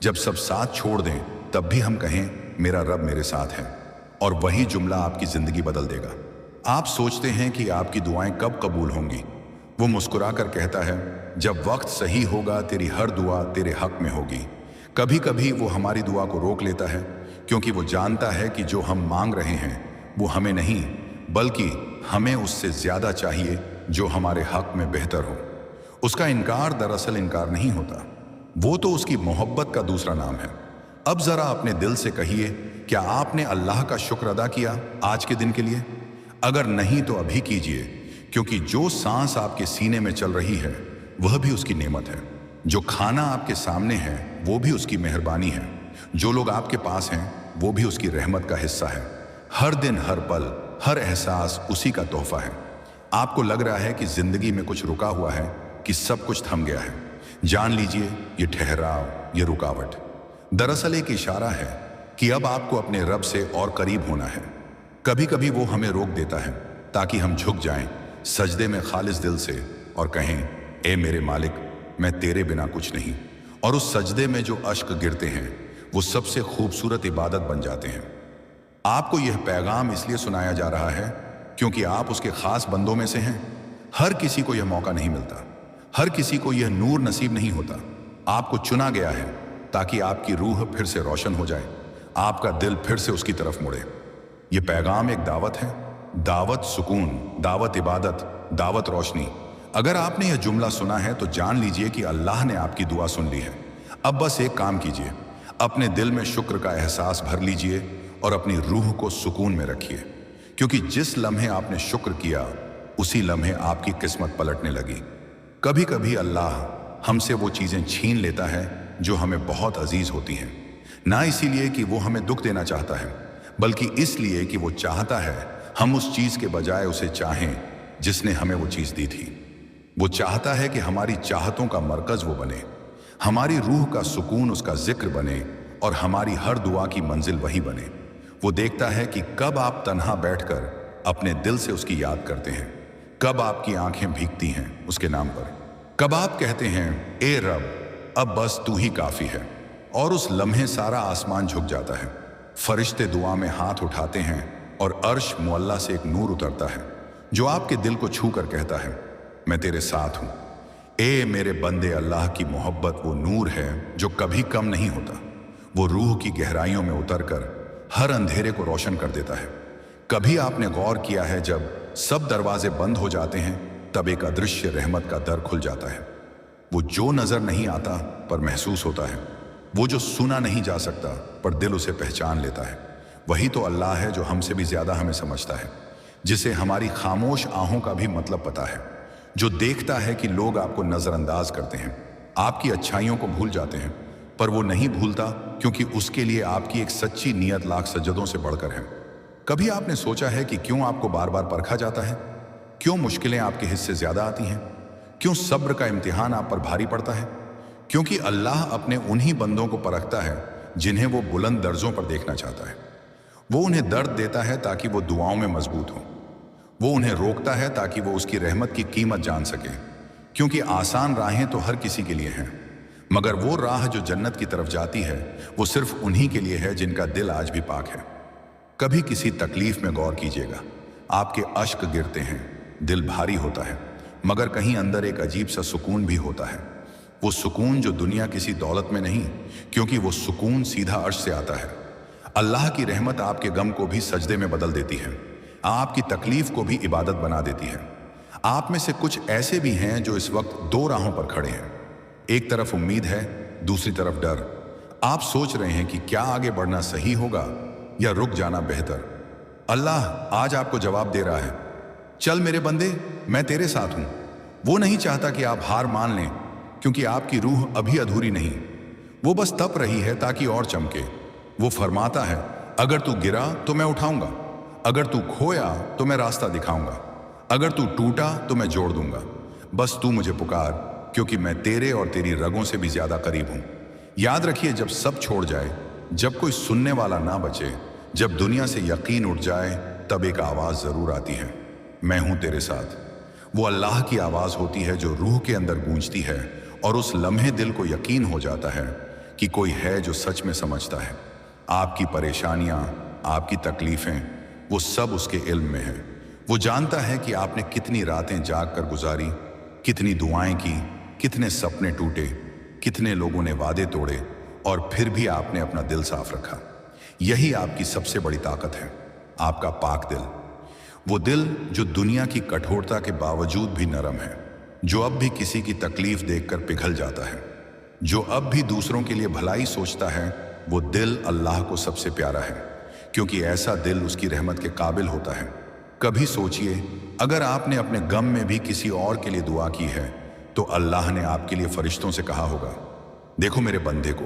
जब सब साथ छोड़ दें तब भी हम कहें, मेरा रब मेरे साथ है, और वही जुमला आपकी ज़िंदगी बदल देगा। आप सोचते हैं कि आपकी दुआएं कब कबूल होंगी। वो मुस्कुरा कर कहता है, जब वक्त सही होगा तेरी हर दुआ तेरे हक में होगी। कभी कभी वो हमारी दुआ को रोक लेता है, क्योंकि वो जानता है कि जो हम मांग रहे हैं वो हमें नहीं, बल्कि हमें उससे ज़्यादा चाहिए जो हमारे हक में बेहतर हो। उसका इनकार दरअसल इनकार नहीं होता, वो तो उसकी मोहब्बत का दूसरा नाम है। अब ज़रा अपने दिल से कहिए, क्या आपने अल्लाह का शुक्र अदा किया आज के दिन के लिए? अगर नहीं तो अभी कीजिए, क्योंकि जो सांस आपके सीने में चल रही है वह भी उसकी नेमत है। जो खाना आपके सामने है वो भी उसकी मेहरबानी है। जो लोग आपके पास हैं वो भी उसकी रहमत का हिस्सा है। हर दिन, हर पल, हर एहसास उसी का तोहफा है। आपको लग रहा है कि जिंदगी में कुछ रुका हुआ है, कि सब कुछ थम गया है। जान लीजिए, ये ठहराव, ये रुकावट दरअसल एक इशारा है कि अब आपको अपने रब से और करीब होना है। कभी कभी वो हमें रोक देता है ताकि हम झुक जाएं सजदे में खालिस दिल से और कहें, ए मेरे मालिक, मैं तेरे बिना कुछ नहीं। और उस सजदे में जो अश्क गिरते हैं वो सबसे खूबसूरत इबादत बन जाते हैं। आपको यह पैगाम इसलिए सुनाया जा रहा है क्योंकि आप उसके खास बंदों में से हैं। हर किसी को यह मौका नहीं मिलता, हर किसी को यह नूर नसीब नहीं होता। आपको चुना गया है ताकि आपकी रूह फिर से रोशन हो जाए, आपका दिल फिर से उसकी तरफ मुड़े। यह पैगाम एक दावत है, दावत सुकून, दावत इबादत, दावत रोशनी। अगर आपने यह जुमला सुना है तो जान लीजिए कि अल्लाह ने आपकी दुआ सुन ली है। अब बस एक काम कीजिए, अपने दिल में शुक्र का एहसास भर लीजिए और अपनी रूह को सुकून में रखिए, क्योंकि जिस लम्हे आपने शुक्र किया उसी लम्हे आपकी किस्मत पलटने लगी। कभी कभी अल्लाह हमसे वो चीज़ें छीन लेता है जो हमें बहुत अजीज होती हैं, ना इसीलिए कि वो हमें दुख देना चाहता है, बल्कि इसलिए कि वो चाहता है हम उस चीज़ के बजाय उसे चाहें जिसने हमें वो चीज़ दी थी। वो चाहता है कि हमारी चाहतों का मरकज़ वो बने, हमारी रूह का सुकून उसका जिक्र बने और हमारी हर दुआ की मंजिल वही बने। वो देखता है कि कब आप तन्हा बैठकर अपने दिल से उसकी याद करते हैं, कब आपकी आंखें भीगती हैं उसके नाम पर, कब आप कहते हैं, ए रब, अब बस तू ही काफ़ी है। और उस लम्हे सारा आसमान झुक जाता है, फरिश्ते दुआ में हाथ उठाते हैं और अर्श मुअल्ला से एक नूर उतरता है जो आपके दिल को छू कर कहता है, मैं तेरे साथ हूँ। ए मेरे बंदे, अल्लाह की मोहब्बत वो नूर है जो कभी कम नहीं होता। वो रूह की गहराइयों में उतरकर हर अंधेरे को रोशन कर देता है। कभी आपने गौर किया है जब सब दरवाजे बंद हो जाते हैं तब एक अदृश्य रहमत का दर खुल जाता है। वो जो नजर नहीं आता पर महसूस होता है, वो जो सुना नहीं जा सकता पर दिल उसे पहचान लेता है। वही तो अल्लाह है जो हमसे भी ज्यादा हमें समझता है, जिसे हमारी खामोश आहों का भी मतलब पता है, जो देखता है कि लोग आपको नजरअंदाज करते हैं, आपकी अच्छाइयों को भूल जाते हैं, पर वो नहीं भूलता क्योंकि उसके लिए आपकी एक सच्ची नीयत लाख सज्जदों से बढ़कर है। कभी आपने सोचा है कि क्यों आपको बार बार परखा जाता है? क्यों मुश्किलें आपके हिस्से ज्यादा आती हैं? क्यों सब्र का इम्तिहान आप पर भारी पड़ता है? क्योंकि अल्लाह अपने उन्हीं बंदों को परखता है जिन्हें वो बुलंद दर्जों पर देखना चाहता है। वो उन्हें दर्द देता है ताकि वो दुआओं में मजबूत हो। वो उन्हें रोकता है ताकि वो उसकी रहमत की कीमत जान सके। क्योंकि आसान राहें तो हर किसी के लिए हैं, मगर वो राह जो जन्नत की तरफ जाती है वो सिर्फ उन्हीं के लिए है जिनका दिल आज भी पाक है। कभी किसी तकलीफ में गौर कीजिएगा, आपके अश्क गिरते हैं, दिल भारी होता है, मगर कहीं अंदर एक अजीब सा सुकून भी होता है। वो सुकून जो दुनिया किसी दौलत में नहीं, क्योंकि वो सुकून सीधा अर्श से आता है। अल्लाह की रहमत आपके गम को भी सजदे में बदल देती है, आपकी तकलीफ को भी इबादत बना देती है। आप में से कुछ ऐसे भी हैं जो इस वक्त दो राहों पर खड़े हैं। एक तरफ उम्मीद है, दूसरी तरफ डर। आप सोच रहे हैं कि क्या आगे बढ़ना सही होगा या रुक जाना बेहतर। अल्लाह आज आपको जवाब दे रहा है, चल मेरे बंदे, मैं तेरे साथ हूं। वो नहीं चाहता कि आप हार मान लें, क्योंकि आपकी रूह अभी अधूरी नहीं। वो बस तप रही है ताकि और चमके। वो फरमाता है, अगर तू गिरा तो मैं उठाऊंगा, अगर तू खोया तो मैं रास्ता दिखाऊंगा, अगर तू टूटा तो मैं जोड़ दूंगा। बस तू मुझे पुकार, क्योंकि मैं तेरे और तेरी रगों से भी ज्यादा करीब हूं। याद रखिए, जब सब छोड़ जाए, जब कोई सुनने वाला ना बचे, जब दुनिया से यकीन उठ जाए, तब एक आवाज जरूर आती है, मैं हूं तेरे साथ। वो अल्लाह की आवाज होती है जो रूह के अंदर गूंजती है, और उस लम्हे दिल को यकीन हो जाता है कि कोई है जो सच में समझता है। आपकी परेशानियां, आपकी तकलीफें, वो सब उसके इल्म में है। वो जानता है कि आपने कितनी रातें जाग कर गुजारी, कितनी दुआएं की, कितने सपने टूटे, कितने लोगों ने वादे तोड़े, और फिर भी आपने अपना दिल साफ रखा। यही आपकी सबसे बड़ी ताकत है, आपका पाक दिल। वो दिल जो दुनिया की कठोरता के बावजूद भी नरम है, जो अब भी किसी की तकलीफ देखकर पिघल जाता है, जो अब भी दूसरों के लिए भलाई सोचता है। वो दिल अल्लाह को सबसे प्यारा है, क्योंकि ऐसा दिल उसकी रहमत के काबिल होता है। कभी सोचिए, अगर आपने अपने गम में भी किसी और के लिए दुआ की है, तो अल्लाह ने आपके लिए फरिश्तों से कहा होगा, देखो मेरे बंदे को,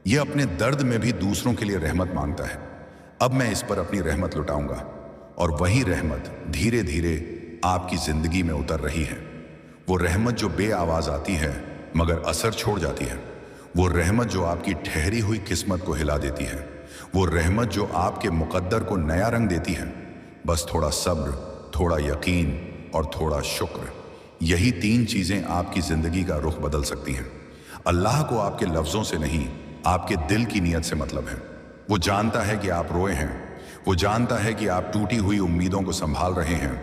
ये अपने दर्द में भी दूसरों के लिए रहमत मांगता है, अब मैं इस पर अपनी रहमत लुटाऊंगा। और वही रहमत धीरे धीरे आपकी जिंदगी में उतर रही है। वो रहमत जो बे आवाज आती है मगर असर छोड़ जाती है। वो रहमत जो आपकी ठहरी हुई किस्मत को हिला देती है। वो रहमत जो आपके मुकद्दर को नया रंग देती है। बस थोड़ा सब्र, थोड़ा यकीन और थोड़ा शुक्र, यही तीन चीजें आपकी जिंदगी का रुख बदल सकती हैं। अल्लाह को आपके लफ्जों से नहीं, आपके दिल की नीयत से मतलब है। वो जानता है कि आप रोए हैं, वो जानता है कि आप टूटी हुई उम्मीदों को संभाल रहे हैं,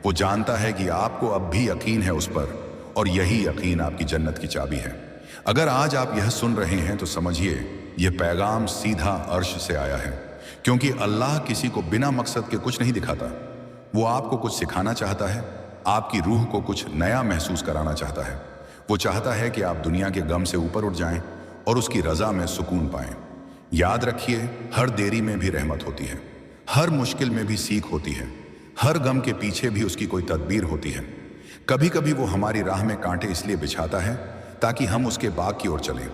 वो जानता है कि आपको अब भी यकीन है उस पर, और यही यकीन आपकी जन्नत की चाबी है। अगर आज आप यह सुन रहे हैं तो समझिए, यह पैगाम सीधा अर्श से आया है, क्योंकि अल्लाह किसी को बिना मकसद के कुछ नहीं दिखाता। वो आपको कुछ सिखाना चाहता है, आपकी रूह को कुछ नया महसूस कराना चाहता है। वो चाहता है कि आप दुनिया के गम से ऊपर उठ जाएं और उसकी रजा में सुकून पाएं। याद रखिए, हर देरी में भी रहमत होती है, हर मुश्किल में भी सीख होती है, हर गम के पीछे भी उसकी कोई तदबीर होती है। कभी कभी वो हमारी राह में कांटे इसलिए बिछाता है ताकि हम उसके बाग की ओर चलें,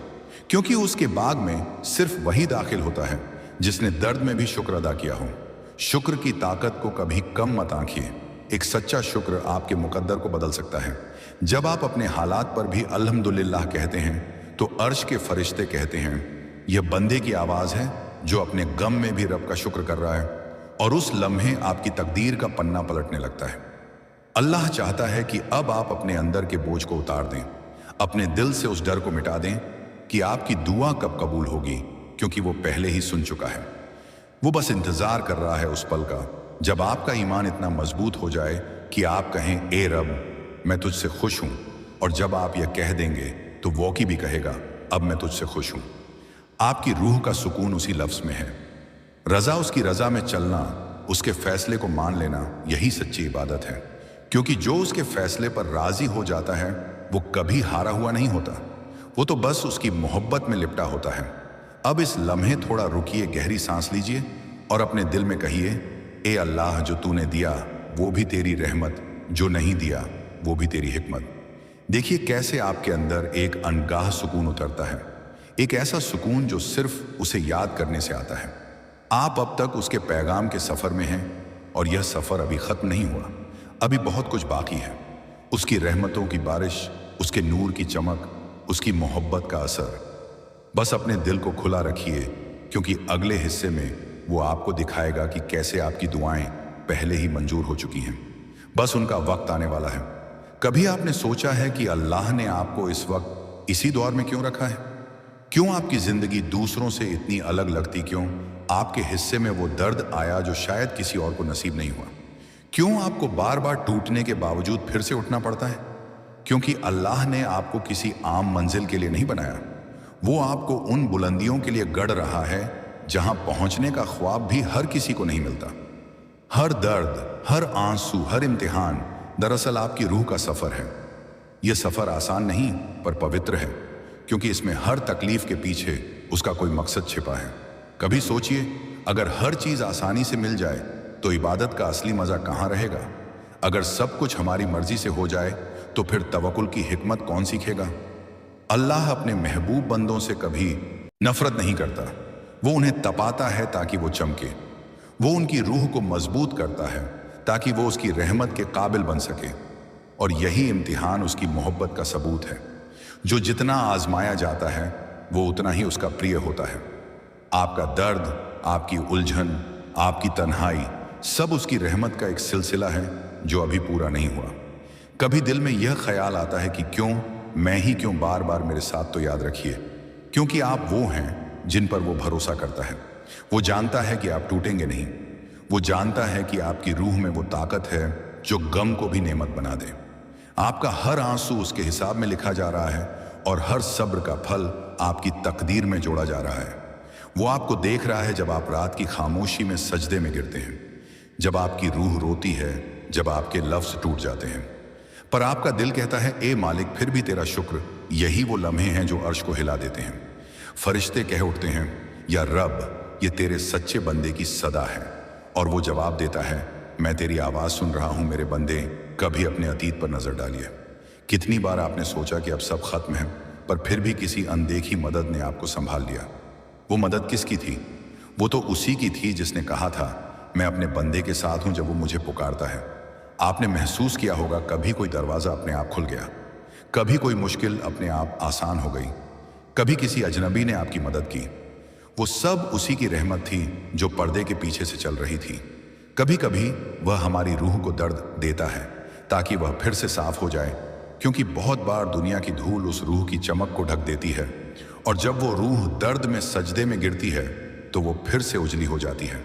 क्योंकि उसके बाग में सिर्फ वही दाखिल होता है जिसने दर्द में भी शुक्र अदा किया हो। शुक्र की ताकत को कभी कम मत आंकिए। एक सच्चा शुक्र आपके मुकद्दर को बदल सकता है। जब आप अपने हालात पर भी अल्हम्दुलिल्लाह कहते हैं, तो अर्श के फरिश्ते कहते हैं, यह बंदे की आवाज है जो अपने गम में भी रब का शुक्र कर रहा है, और उस लम्हे आपकी तकदीर का पन्ना पलटने लगता है। अल्लाह चाहता है कि अब आप अपने अंदर के बोझ को उतार दें, अपने दिल से उस डर को मिटा दें कि आपकी दुआ कब कबूल होगी, क्योंकि वो पहले ही सुन चुका है। वो बस इंतजार कर रहा है उस पल का जब आपका ईमान इतना मजबूत हो जाए कि आप कहें, ए रब मैं तुझसे खुश हूं। और जब आप यह कह देंगे तो वो की भी कहेगा, अब मैं तुझसे खुश हूं। आपकी रूह का सुकून उसी लफ्ज में है। रजा उसकी रजा में चलना, उसके फैसले को मान लेना यही सच्ची इबादत है, क्योंकि जो उसके फैसले पर राजी हो जाता है वो कभी हारा हुआ नहीं होता, वो तो बस उसकी मोहब्बत में लिपटा होता है। अब इस लम्हे थोड़ा रुकिए, गहरी सांस लीजिए और अपने दिल में कहिए, ए अल्लाह, जो तूने दिया वो भी तेरी रहमत, जो नहीं दिया वो भी तेरी हिकमत। देखिए कैसे आपके अंदर एक अनगाह सुकून उतरता है, एक ऐसा सुकून जो सिर्फ उसे याद करने से आता है। आप अब तक उसके पैगाम के सफ़र में हैं और यह सफ़र अभी ख़त्म नहीं हुआ, अभी बहुत कुछ बाकी है। उसकी रहमतों की बारिश, उसके नूर की चमक, उसकी मोहब्बत का असर। बस अपने दिल को खुला रखिए, क्योंकि अगले हिस्से में वो आपको दिखाएगा कि कैसे आपकी दुआएं पहले ही मंजूर हो चुकी हैं, बस उनका वक्त आने वाला है। कभी आपने सोचा है कि अल्लाह ने आपको इस वक्त इसी दौर में क्यों रखा है? क्यों आपकी ज़िंदगी दूसरों से इतनी अलग लगती? क्यों आपके हिस्से में वो दर्द आया जो शायद किसी और को नसीब नहीं हुआ? क्यों आपको बार बार टूटने के बावजूद फिर से उठना पड़ता है? क्योंकि अल्लाह ने आपको किसी आम मंजिल के लिए नहीं बनाया, वो आपको उन बुलंदियों के लिए गढ़ रहा है जहां पहुंचने का ख्वाब भी हर किसी को नहीं मिलता। हर दर्द, हर आंसू, हर इम्तिहान दरअसल आपकी रूह का सफ़र है। यह सफ़र आसान नहीं पर पवित्र है, क्योंकि इसमें हर तकलीफ के पीछे उसका कोई मकसद छिपा है। कभी सोचिए, अगर हर चीज़ आसानी से मिल जाए तो इबादत का असली मज़ा कहाँ रहेगा? अगर सब कुछ हमारी मर्जी से हो जाए तो फिर तवक्कुल की हिकमत कौन सीखेगा? अल्लाह अपने महबूब बंदों से कभी नफरत नहीं करता, वो उन्हें तपाता है ताकि वो चमके। वो उनकी रूह को मजबूत करता है ताकि वो उसकी रहमत के काबिल बन सके। और यही इम्तिहान उसकी मोहब्बत का सबूत है। जो जितना आजमाया जाता है वो उतना ही उसका प्रिय होता है। आपका दर्द, आपकी उलझन, आपकी तन्हाई, सब उसकी रहमत का एक सिलसिला है जो अभी पूरा नहीं हुआ। कभी दिल में यह ख्याल आता है कि क्यों मैं ही क्यों, बार बार मेरे साथ तो याद रखिए, क्योंकि आप वो हैं जिन पर वो भरोसा करता है। वो जानता है कि आप टूटेंगे नहीं, वो जानता है कि आपकी रूह में वो ताकत है जो गम को भी नेमत बना दे। आपका हर आंसू उसके हिसाब में लिखा जा रहा है और हर सब्र का फल आपकी तकदीर में जोड़ा जा रहा है। वो आपको देख रहा है जब आप रात की खामोशी में सजदे में गिरते हैं, जब आपकी रूह रोती है, जब आपके लफ्ज़ टूट जाते हैं, पर आपका दिल कहता है, ए मालिक, फिर भी तेरा शुक्र। यही वो लम्हे हैं जो अर्श को हिला देते हैं। फरिश्ते कह उठते हैं, या रब, ये तेरे सच्चे बंदे की सदा है। और वो जवाब देता है, मैं तेरी आवाज़ सुन रहा हूँ मेरे बंदे, कभी अपने अतीत पर नज़र डालिए। कितनी बार आपने सोचा कि अब सब खत्म है, पर फिर भी किसी अनदेखी मदद ने आपको संभाल लिया। वो मदद किसकी थी? वो तो उसी की थी जिसने कहा था, मैं अपने बंदे के साथ हूँ जब वो मुझे पुकारता है। आपने महसूस किया होगा, कभी कोई दरवाज़ा अपने आप खुल गया, कभी कोई मुश्किल अपने आप आसान हो गई, कभी किसी अजनबी ने आपकी मदद की। वो सब उसी की रहमत थी जो पर्दे के पीछे से चल रही थी। कभी कभी वह हमारी रूह को दर्द देता है ताकि वह फिर से साफ हो जाए, क्योंकि बहुत बार दुनिया की धूल उस रूह की चमक को ढक देती है, और जब वो रूह दर्द में सजदे में गिरती है तो वो फिर से उजली हो जाती है।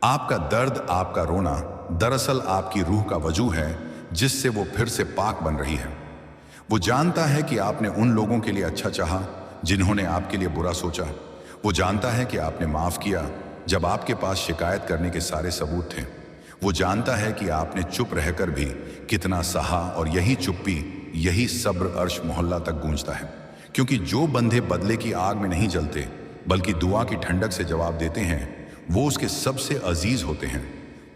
आपका दर्द, आपका रोना दरअसल आपकी रूह का वजूह है जिससे वो फिर से पाक बन रही है। वो जानता है कि आपने उन लोगों के लिए अच्छा चाहा जिन्होंने आपके लिए बुरा सोचा। वो जानता है कि आपने माफ़ किया जब आपके पास शिकायत करने के सारे सबूत थे। वो जानता है कि आपने चुप रहकर भी कितना सहा, और यही चुप्पी, यही सब्र अर्श मोहल्ला तक गूंजता है। क्योंकि जो बंदे बदले की आग में नहीं जलते बल्कि दुआ की ठंडक से जवाब देते हैं, वो उसके सबसे अजीज होते हैं।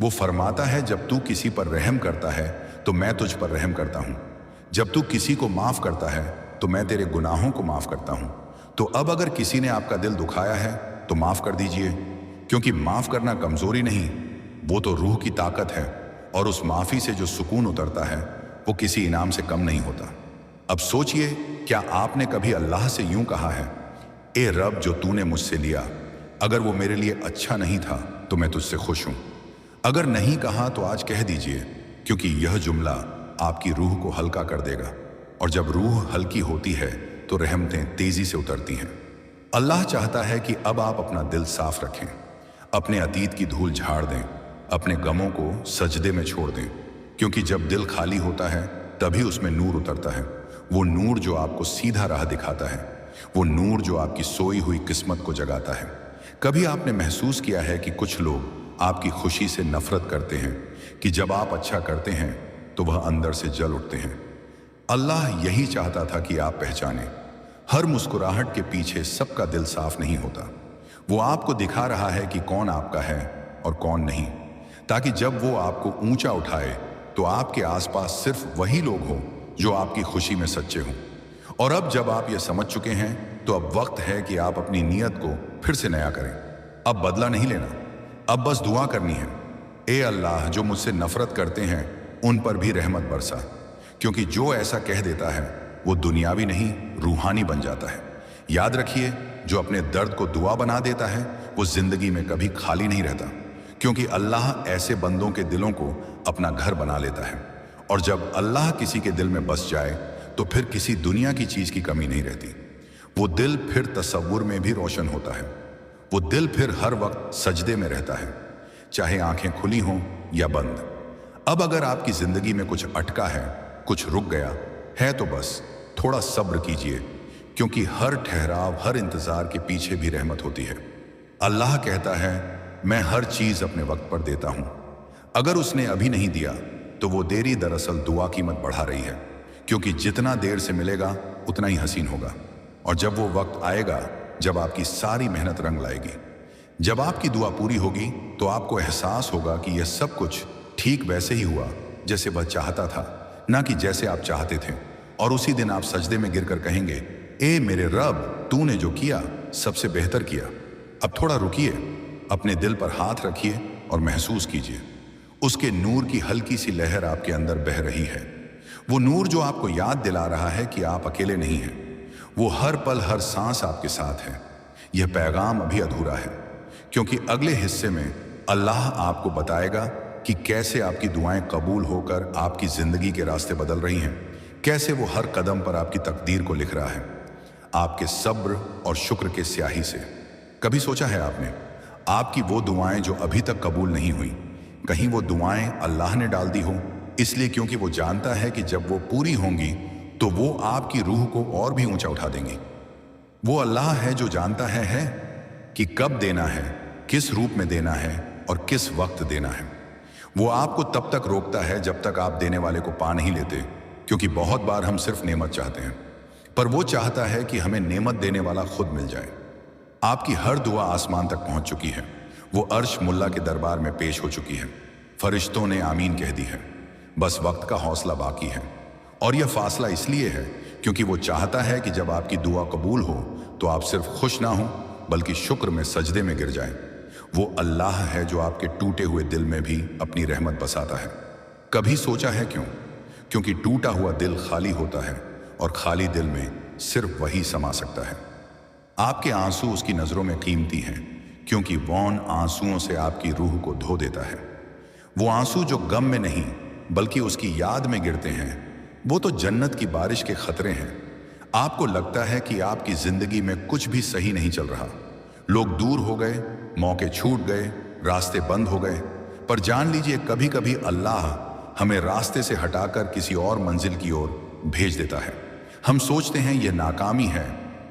वो फरमाता है, जब तू किसी पर रहम करता है तो मैं तुझ पर रहम करता हूँ, जब तू किसी को माफ़ करता है तो मैं तेरे गुनाहों को माफ़ करता हूँ। तो अब अगर किसी ने आपका दिल दुखाया है तो माफ़ कर दीजिए, क्योंकि माफ़ करना कमज़ोरी नहीं, वो तो रूह की ताकत है, और उस माफ़ी से जो सुकून उतरता है वो किसी इनाम से कम नहीं होता। अब सोचिए, क्या आपने कभी अल्लाह से यूं कहा है, ए रब, जो तूने मुझसे लिया, अगर वो मेरे लिए अच्छा नहीं था तो मैं तुझसे खुश हूँ। अगर नहीं कहा तो आज कह दीजिए, क्योंकि यह जुमला आपकी रूह को हल्का कर देगा, और जब रूह हल्की होती है तो रहमतें तेजी से उतरती हैं। अल्लाह चाहता है कि अब आप अपना दिल साफ रखें, अपने अतीत की धूल झाड़ दें, अपने गमों को सजदे में छोड़ दें, क्योंकि जब दिल खाली होता है तभी उसमें नूर उतरता है। वो नूर जो आपको सीधा राह दिखाता है, वो नूर जो आपकी सोई हुई किस्मत को जगाता है। कभी आपने महसूस किया है कि कुछ लोग आपकी खुशी से नफरत करते हैं कि जब आप अच्छा करते हैं तो वह अंदर से जल उठते हैं। अल्लाह यही चाहता था कि आप पहचानें, हर मुस्कुराहट के पीछे सबका दिल साफ नहीं होता। वो आपको दिखा रहा है कि कौन आपका है और कौन नहीं, ताकि जब वो आपको ऊंचा उठाए तो आपके आसपास सिर्फ वही लोग हों जो आपकी खुशी में सच्चे हों। और अब जब आप ये समझ चुके हैं तो अब वक्त है कि आप अपनी नीयत को फिर से नया करें। अब बदला नहीं लेना, अब बस दुआ करनी है, ए अल्लाह जो मुझसे नफरत करते हैं उन पर भी रहमत बरसा, क्योंकि जो ऐसा कह देता है वो दुनियावी नहीं रूहानी बन जाता है। याद रखिए, जो अपने दर्द को दुआ बना देता है वो जिंदगी में कभी खाली नहीं रहता, क्योंकि अल्लाह ऐसे बंदों के दिलों को अपना घर बना लेता है। और जब अल्लाह किसी के दिल में बस जाए तो फिर किसी दुनिया की चीज की कमी नहीं रहती। वो दिल फिर तसव्वुर में भी रोशन होता है, वो दिल फिर हर वक्त सजदे में रहता है, चाहे आंखें खुली हों या बंद। अब अगर आपकी जिंदगी में कुछ अटका है, कुछ रुक गया है, तो बस थोड़ा सब्र कीजिए, क्योंकि हर ठहराव, हर इंतजार के पीछे भी रहमत होती है। अल्लाह कहता है, मैं हर चीज अपने वक्त पर देता हूं। अगर उसने अभी नहीं दिया तो वो देरी दरअसल दुआ कीमत बढ़ा रही है, क्योंकि जितना देर से मिलेगा उतना ही हसीन होगा। और जब वो वक्त आएगा जब आपकी सारी मेहनत रंग लाएगी, जब आपकी दुआ पूरी होगी, तो आपको एहसास होगा कि यह सब कुछ ठीक वैसे ही हुआ जैसे वह चाहता था, ना कि जैसे आप चाहते थे। और उसी दिन आप सजदे में गिरकर कहेंगे, ए मेरे रब, तूने जो किया सबसे बेहतर किया। अब थोड़ा रुकिए, अपने दिल पर हाथ रखिए और महसूस कीजिए, उसके नूर की हल्की सी लहर आपके अंदर बह रही है। वो नूर जो आपको याद दिला रहा है कि आप अकेले नहीं हैं, वो हर पल हर सांस आपके साथ है। यह पैगाम अभी अधूरा है, क्योंकि अगले हिस्से में अल्लाह आपको बताएगा कि कैसे आपकी दुआएं कबूल होकर आपकी जिंदगी के रास्ते बदल रही हैं, कैसे वो हर कदम पर आपकी तकदीर को लिख रहा है, आपके सब्र और शुक्र के स्याही से। कभी सोचा है आपने, आपकी वो दुआएं जो अभी तक कबूल नहीं हुई, कहीं वो दुआएं अल्लाह ने डाल दी हो, इसलिए क्योंकि वो जानता है कि जब वो पूरी होंगी तो वो आपकी रूह को और भी ऊंचा उठा देंगी। वो अल्लाह है जो जानता है कि कब देना है, किस रूप में देना है और किस वक्त देना है। वो आपको तब तक रोकता है जब तक आप देने वाले को पा नहीं लेते, क्योंकि बहुत बार हम सिर्फ नेमत चाहते हैं, पर वो चाहता है कि हमें नेमत देने वाला खुद मिल जाए। आपकी हर दुआ आसमान तक पहुंच चुकी है, वो अर्श मुल्ला के दरबार में पेश हो चुकी है, फरिश्तों ने आमीन कह दी है। बस वक्त का हौसला बाकी है, और यह फासला इसलिए है क्योंकि वो चाहता है कि जब आपकी दुआ कबूल हो तो आप सिर्फ खुश ना हो बल्कि शुक्र में सजदे में गिर जाएं। वो अल्लाह है जो आपके टूटे हुए दिल में भी अपनी रहमत बसाता है। कभी सोचा है क्यों? क्योंकि टूटा हुआ दिल खाली होता है और खाली दिल में सिर्फ वही समा सकता है। आपके आंसू उसकी नजरों में कीमती हैं, क्योंकि वौन आंसुओं से आपकी रूह को धो देता है। वो आंसू जो गम में नहीं बल्कि उसकी याद में गिरते हैं, वो तो जन्नत की बारिश के खतरे हैं। आपको लगता है कि आपकी जिंदगी में कुछ भी सही नहीं चल रहा, लोग दूर हो गए, मौके छूट गए, रास्ते बंद हो गए, पर जान लीजिए कभी कभी अल्लाह हमें रास्ते से हटाकर किसी और मंजिल की ओर भेज देता है। हम सोचते हैं यह नाकामी है,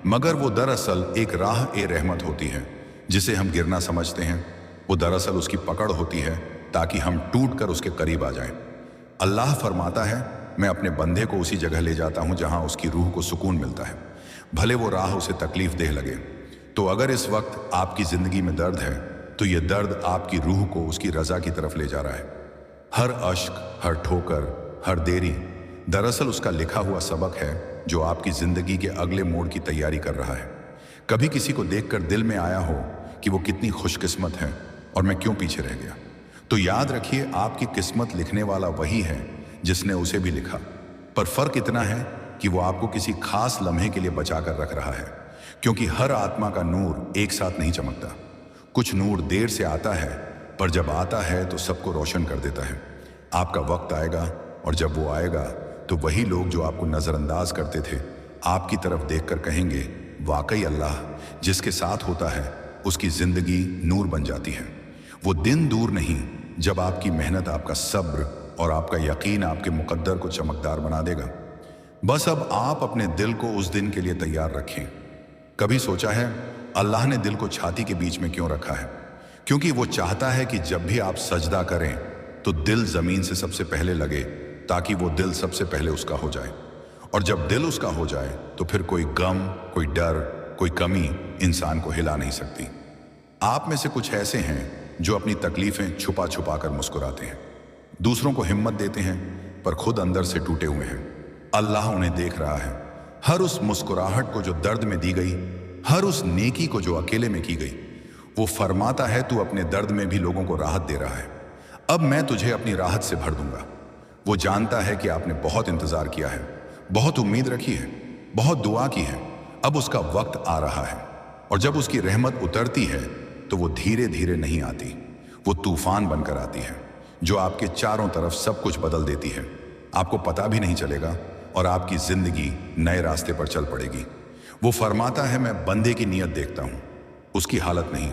मगर वो दरअसल एक राह ए रहमत होती है। जिसे हम गिरना समझते हैं, वो दरअसल उसकी पकड़ होती है, ताकि हम टूट कर उसके करीब आ जाएं। अल्लाह फरमाता है, मैं अपने बंदे को उसी जगह ले जाता हूं जहां उसकी रूह को सुकून मिलता है, भले वो राह उसे तकलीफ देह लगे। तो अगर इस वक्त आपकी जिंदगी में दर्द है, तो यह दर्द आपकी रूह को उसकी रजा की तरफ ले जा रहा है। हर अश्क, हर ठोकर, हर देरी दरअसल उसका लिखा हुआ सबक है जो आपकी जिंदगी के अगले मोड़ की तैयारी कर रहा है। कभी किसी को देखकर दिल में आया हो कि वो कितनी खुशकिस्मत है और मैं क्यों पीछे रह गया? तो याद रखिए, आपकी किस्मत लिखने वाला वही है जिसने उसे भी लिखा, पर फर्क इतना है कि वो आपको किसी खास लम्हे के लिए बचा कर रख रहा है, क्योंकि हर आत्मा का नूर एक साथ नहीं चमकता। कुछ नूर देर से आता है, पर जब आता है तो सबको रोशन कर देता है। आपका वक्त आएगा, और जब वो आएगा तो वही लोग जो आपको नजरअंदाज करते थे आपकी तरफ देखकर कहेंगे, वाकई अल्लाह जिसके साथ होता है उसकी जिंदगी नूर बन जाती है। वो दिन दूर नहीं जब आपकी मेहनत, आपका सब्र और आपका यकीन आपके मुकद्दर को चमकदार बना देगा। बस अब आप अपने दिल को उस दिन के लिए तैयार रखें। कभी सोचा है अल्लाह ने दिल को छाती के बीच में क्यों रखा है? क्योंकि वो चाहता है कि जब भी आप सजदा करें तो दिल जमीन से सबसे पहले लगे, ताकि वो दिल सबसे पहले उसका हो जाए। और जब दिल उसका हो जाए तो फिर कोई गम, कोई डर, कोई कमी इंसान को हिला नहीं सकती। आप में से कुछ ऐसे हैं जो अपनी तकलीफें छुपा छुपा कर मुस्कुराते हैं, दूसरों को हिम्मत देते हैं, पर खुद अंदर से टूटे हुए हैं। अल्लाह उन्हें देख रहा है, हर उस मुस्कुराहट को जो दर्द में दी गई, हर उस नेकी को जो अकेले में की गई। वो फरमाता है, तू अपने दर्द में भी लोगों को राहत दे रहा है, अब मैं तुझे अपनी राहत से भर दूंगा। वो जानता है कि आपने बहुत इंतजार किया है, बहुत उम्मीद रखी है, बहुत दुआ की है, अब उसका वक्त आ रहा है। और जब उसकी रहमत उतरती है तो वो धीरे धीरे नहीं आती, वो तूफान बनकर आती है जो आपके चारों तरफ सब कुछ बदल देती है। आपको पता भी नहीं चलेगा और आपकी जिंदगी नए रास्ते पर चल पड़ेगी। वो फरमाता है, मैं बंदे की नीयत देखता हूं, उसकी हालत नहीं।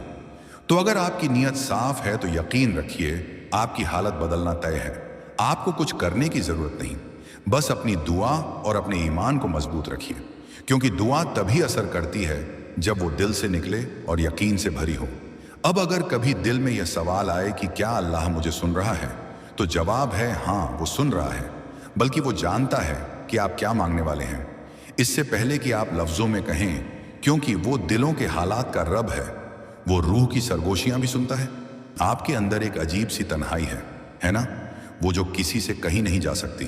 तो अगर आपकी नीयत साफ है तो यकीन रखिए आपकी हालत बदलना तय है। आपको कुछ करने की जरूरत नहीं, बस अपनी दुआ और अपने ईमान को मजबूत रखिए, क्योंकि दुआ तभी असर करती है जब वो दिल से निकले और यकीन से भरी हो। अब अगर कभी दिल में यह सवाल आए कि क्या अल्लाह मुझे सुन रहा है, तो जवाब है हाँ, वो सुन रहा है, बल्कि वो जानता है कि आप क्या मांगने वाले हैं, इससे पहले कि आप लफ्जों में कहें, क्योंकि वो दिलों के हालात का रब है। वो रूह की सरगोशियां भी सुनता है। आपके अंदर एक अजीब सी तन्हाई है ना, वो जो किसी से कहीं नहीं जा सकती,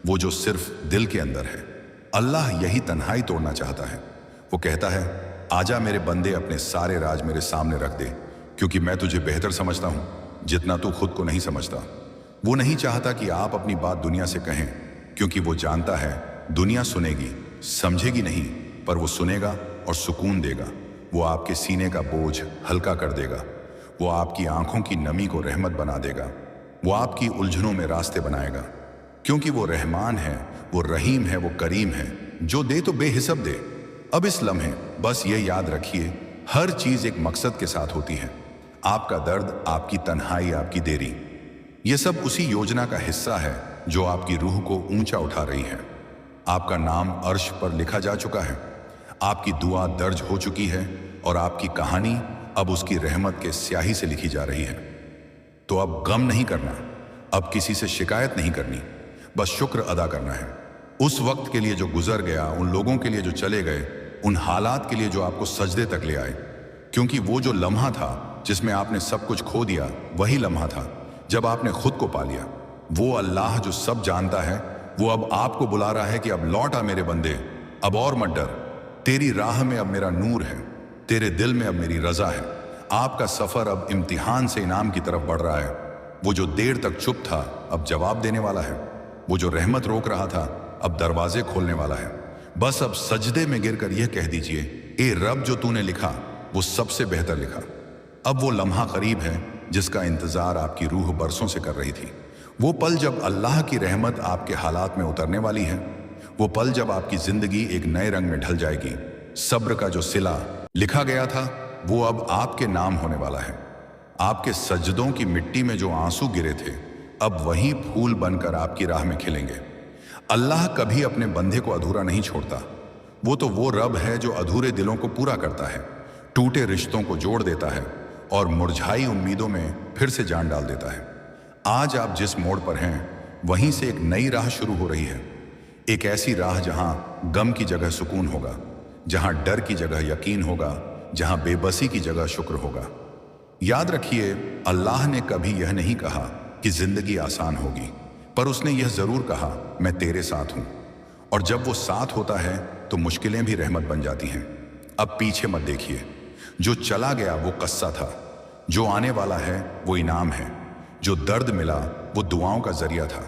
वो जो सिर्फ दिल के अंदर है। अल्लाह यही तन्हाई तोड़ना चाहता है। वो कहता है, आजा मेरे बंदे, अपने सारे राज मेरे सामने रख दे, क्योंकि मैं तुझे बेहतर समझता हूं जितना तू खुद को नहीं समझता। वो नहीं चाहता कि आप अपनी बात दुनिया से कहें, क्योंकि वो जानता है दुनिया सुनेगी, समझेगी नहीं, पर वो सुनेगा और सुकून देगा। वो आपके सीने का बोझ हल्का कर देगा, वो आपकी आंखों की नमी को रहमत बना देगा, वो आपकी उलझनों में रास्ते बनाएगा, क्योंकि वो रहमान है, वो रहीम है, वो करीम है, जो दे तो बेहिसाब दे। अब इस लम्हे बस ये याद रखिए, हर चीज एक मकसद के साथ होती है। आपका दर्द, आपकी तन्हाई, आपकी देरी, ये सब उसी योजना का हिस्सा है जो आपकी रूह को ऊंचा उठा रही है। आपका नाम अर्श पर लिखा जा चुका है, आपकी दुआ दर्ज हो चुकी है और आपकी कहानी अब उसकी रहमत के स्याही से लिखी जा रही है। तो अब गम नहीं करना, अब किसी से शिकायत नहीं करनी, बस शुक्र अदा करना है उस वक्त के लिए जो गुजर गया, उन लोगों के लिए जो चले गए, उन हालात के लिए जो आपको सजदे तक ले आए। क्योंकि वो जो लम्हा था जिसमें आपने सब कुछ खो दिया, वही लम्हा था जब आपने खुद को पा लिया। वो अल्लाह जो सब जानता है, वो अब आपको बुला रहा है कि अब लौट आ मेरे बंदे, अब और मत डर, तेरी राह में अब मेरा नूर है, तेरे दिल में अब मेरी रजा है। आपका सफर अब इम्तिहान से इनाम की तरफ बढ़ रहा है। वो जो देर तक चुप था अब जवाब देने वाला है, वो जो रहमत रोक रहा था अब दरवाजे खोलने वाला है। बस अब सजदे में गिरकर यह कह दीजिए, ए रब, जो तूने लिखा वो सबसे बेहतर लिखा। अब वो लम्हा करीब है जिसका इंतजार आपकी रूह बरसों से कर रही थी। वो पल जब अल्लाह की रहमत आपके हालात में उतरने वाली है, वो पल जब आपकी जिंदगी एक नए रंग में ढल जाएगी। सब्र का जो सिला लिखा गया था वो अब आपके नाम होने वाला है। आपके सजदों की मिट्टी में जो आंसू गिरे थे अब वही फूल बनकर आपकी राह में खिलेंगे। अल्लाह कभी अपने बंदे को अधूरा नहीं छोड़ता। वो रब है जो अधूरे दिलों को पूरा करता है, टूटे रिश्तों को जोड़ देता है और मुरझाई उम्मीदों में फिर से जान डाल देता है। आज आप जिस मोड़ पर हैं वहीं से एक नई राह शुरू हो रही है, एक ऐसी राह जहां गम की जगह सुकून होगा, जहां डर की जगह यकीन होगा, जहां बेबसी की जगह शुक्र होगा। याद रखिए, अल्लाह ने कभी यह नहीं कहा कि जिंदगी आसान होगी, पर उसने यह जरूर कहा, मैं तेरे साथ हूं। और जब वो साथ होता है तो मुश्किलें भी रहमत बन जाती हैं। अब पीछे मत देखिए, जो चला गया वो कस्सा था, जो आने वाला है वो इनाम है, जो दर्द मिला वो दुआओं का जरिया था,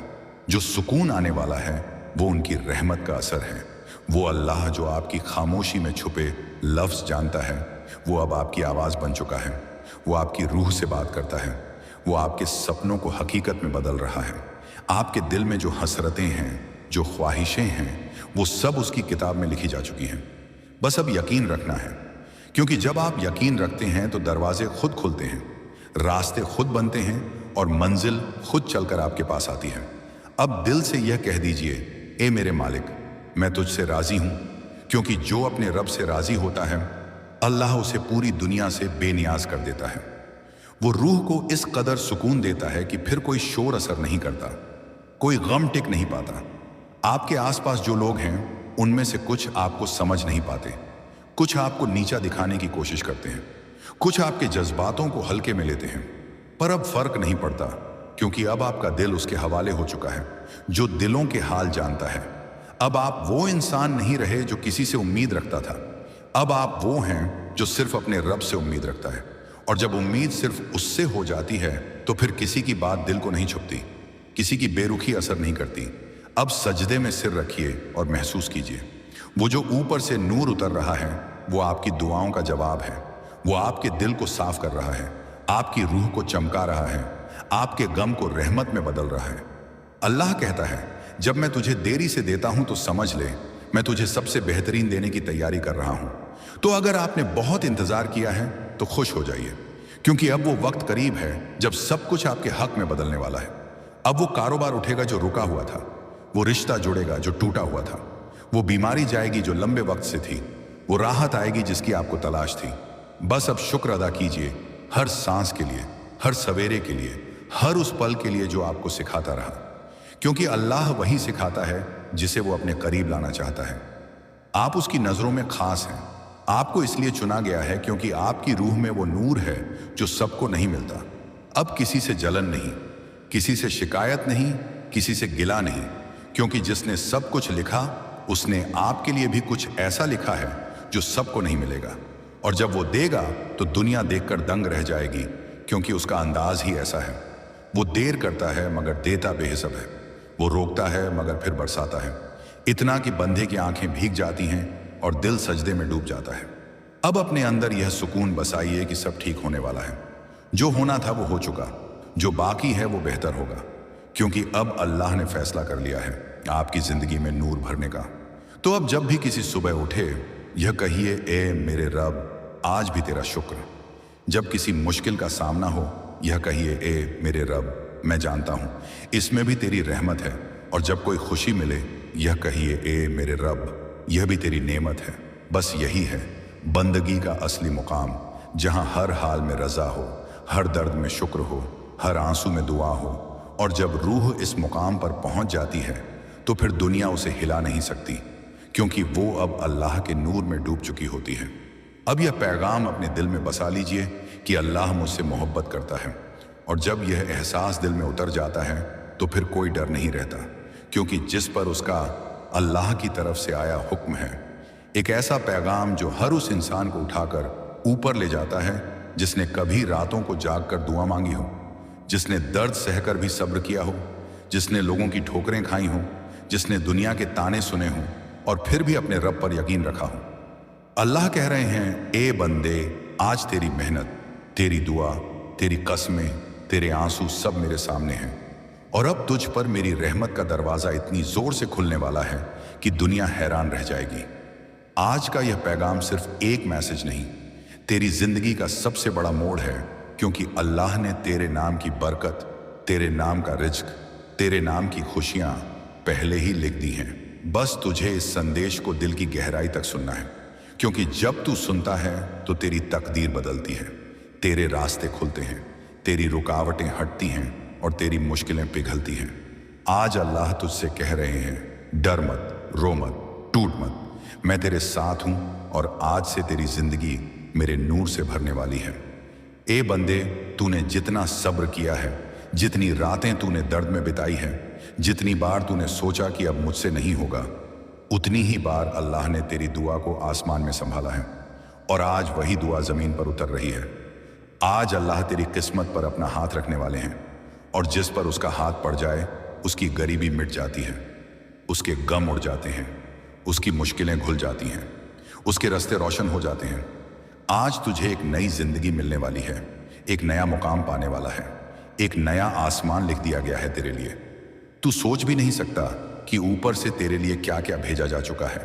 जो सुकून आने वाला है वो उनकी रहमत का असर है। वो अल्लाह जो आपकी खामोशी में छुपे लफ्ज जानता है, वो अब आपकी आवाज़ बन चुका है। वो आपकी रूह से बात करता है, वो आपके सपनों को हकीकत में बदल रहा है। आपके दिल में जो हसरतें हैं, जो ख्वाहिशें हैं, वो सब उसकी किताब में लिखी जा चुकी हैं। बस अब यकीन रखना है, क्योंकि जब आप यकीन रखते हैं तो दरवाजे खुद खुलते हैं, रास्ते खुद बनते हैं और मंजिल खुद चलकर आपके पास आती है। अब दिल से यह कह दीजिए, ए मेरे मालिक, मैं तुझसे राजी हूं, क्योंकि जो अपने रब से राजी होता है अल्लाह उसे पूरी दुनिया से बेनियाज कर देता है। वो रूह को इस कदर सुकून देता है कि फिर कोई शोर असर नहीं करता, कोई गम टिक नहीं पाता। आपके आसपास जो लोग हैं उनमें से कुछ आपको समझ नहीं पाते, कुछ आपको नीचा दिखाने की कोशिश करते हैं, कुछ आपके जज्बातों को हल्के में लेते हैं। पर अब फर्क नहीं पड़ता, क्योंकि अब आपका दिल उसके हवाले हो चुका है जो दिलों के हाल जानता है। अब आप वो इंसान नहीं रहे जो किसी से उम्मीद रखता था, अब आप वो हैं जो सिर्फ अपने रब से उम्मीद रखता है। और जब उम्मीद सिर्फ उससे हो जाती है तो फिर किसी की बात दिल को नहीं छुपती, किसी की बेरुखी असर नहीं करती। अब सजदे में सिर रखिए और महसूस कीजिए, वो जो ऊपर से नूर उतर रहा है वो आपकी दुआओं का जवाब है। वो आपके दिल को साफ कर रहा है, आपकी रूह को चमका रहा है, आपके गम को रहमत में बदल रहा है। अल्लाह कहता है, जब मैं तुझे देरी से देता हूं तो समझ ले, मैं तुझे सबसे बेहतरीन देने की तैयारी कर रहा हूं। तो अगर आपने बहुत इंतजार किया है तो खुश हो जाइए, क्योंकि अब वो वक्त करीब है जब सब कुछ आपके हक में बदलने वाला है। अब वो कारोबार उठेगा जो रुका हुआ था, वो रिश्ता जुड़ेगा जो टूटा हुआ था, वो बीमारी जाएगी जो लंबे वक्त से थी, वो राहत आएगी जिसकी आपको तलाश थी। बस अब शुक्र अदा कीजिए हर सांस के लिए, हर सवेरे के लिए, हर उस पल के लिए जो आपको सिखाता रहा, क्योंकि अल्लाह वही सिखाता है जिसे वो अपने करीब लाना चाहता है। आप उसकी नजरों में खास हैं। आपको इसलिए चुना गया है क्योंकि आपकी रूह में वो नूर है जो सबको नहीं मिलता। अब किसी से जलन नहीं, किसी से शिकायत नहीं, किसी से गिला नहीं, क्योंकि जिसने सब कुछ लिखा उसने आपके लिए भी कुछ ऐसा लिखा है जो सबको नहीं मिलेगा। और जब वो देगा तो दुनिया देखकर दंग रह जाएगी, क्योंकि उसका अंदाज ही ऐसा है। वो देर करता है मगर देता बेहिसाब है, वो रोकता है मगर फिर बरसाता है, इतना कि बंदे की आंखें भीग जाती हैं और दिल सजदे में डूब जाता है। अब अपने अंदर यह सुकून बसाइए कि सब ठीक होने वाला है। जो होना था वो हो चुका, जो बाकी है वो बेहतर होगा, क्योंकि अब अल्लाह ने फैसला कर लिया है आपकी जिंदगी में नूर भरने का। तो अब जब भी किसी सुबह उठे, यह कहिए, ए मेरे रब, आज भी तेरा शुक्र। जब किसी मुश्किल का सामना हो, यह कहिए, ए मेरे रब, मैं जानता हूं इसमें भी तेरी रहमत है। और जब कोई खुशी मिले, यह कहिए, ए मेरे रब, यह भी तेरी नेमत है। बस यही है बंदगी का असली मुकाम, जहां हर हाल में रजा हो, हर दर्द में शुक्र हो, हर आंसू में दुआ हो। और जब रूह इस मुकाम पर पहुंच जाती है तो फिर दुनिया उसे हिला नहीं सकती, क्योंकि वो अब अल्लाह के नूर में डूब चुकी होती है। अब यह पैगाम अपने दिल में बसा लीजिए कि अल्लाह मुझसे मोहब्बत करता है। और जब यह एहसास दिल में उतर जाता है तो फिर कोई डर नहीं रहता, क्योंकि जिस पर उसका अल्लाह की तरफ से आया हुक्म है, एक ऐसा पैगाम जो हर उस इंसान को उठाकर ऊपर ले जाता है जिसने कभी रातों को जागकर दुआ मांगी हो, जिसने दर्द सहकर भी सब्र किया हो, जिसने लोगों की ठोकरें खाई हों, जिसने दुनिया के ताने सुने हों और फिर भी अपने रब पर यकीन रखा हो। अल्लाह कह रहे हैं, ए बंदे, आज तेरी मेहनत, तेरी दुआ, तेरी कसमें, तेरे आंसू सब मेरे सामने हैं। और अब तुझ पर मेरी रहमत का दरवाजा इतनी जोर से खुलने वाला है कि दुनिया हैरान रह जाएगी। आज का यह पैगाम सिर्फ एक मैसेज नहीं, तेरी जिंदगी का सबसे बड़ा मोड़ है, क्योंकि अल्लाह ने तेरे नाम की बरकत, तेरे नाम का रिज्क, तेरे नाम की खुशियां पहले ही लिख दी हैं। बस तुझे इस संदेश को दिल की गहराई तक सुनना है, क्योंकि जब तू सुनता है तो तेरी तकदीर बदलती है, तेरे रास्ते खुलते हैं, तेरी रुकावटें हटती हैं और तेरी मुश्किलें पिघलती हैं। आज अल्लाह तुझसे कह रहे हैं, डर मत, रो मत, टूट मत, मैं तेरे साथ हूं और आज से तेरी जिंदगी मेरे नूर से भरने वाली है। ए बंदे, तूने जितना सब्र किया है, जितनी रातें तूने दर्द में बिताई है, जितनी बार तूने सोचा कि अब मुझसे नहीं होगा, उतनी ही बार अल्लाह ने तेरी दुआ को आसमान में संभाला है और आज वही दुआ जमीन पर उतर रही है। आज अल्लाह तेरी किस्मत पर अपना हाथ रखने वाले हैं और जिस पर उसका हाथ पड़ जाए उसकी गरीबी मिट जाती है, उसके गम उड़ जाते हैं, उसकी मुश्किलें घुल जाती हैं, उसके रास्ते रोशन हो जाते हैं। आज तुझे एक नई जिंदगी मिलने वाली है, एक नया मुकाम पाने वाला है, एक नया आसमान लिख दिया गया है तेरे लिए। तू सोच भी नहीं सकता कि ऊपर से तेरे लिए क्या क्या भेजा जा चुका है।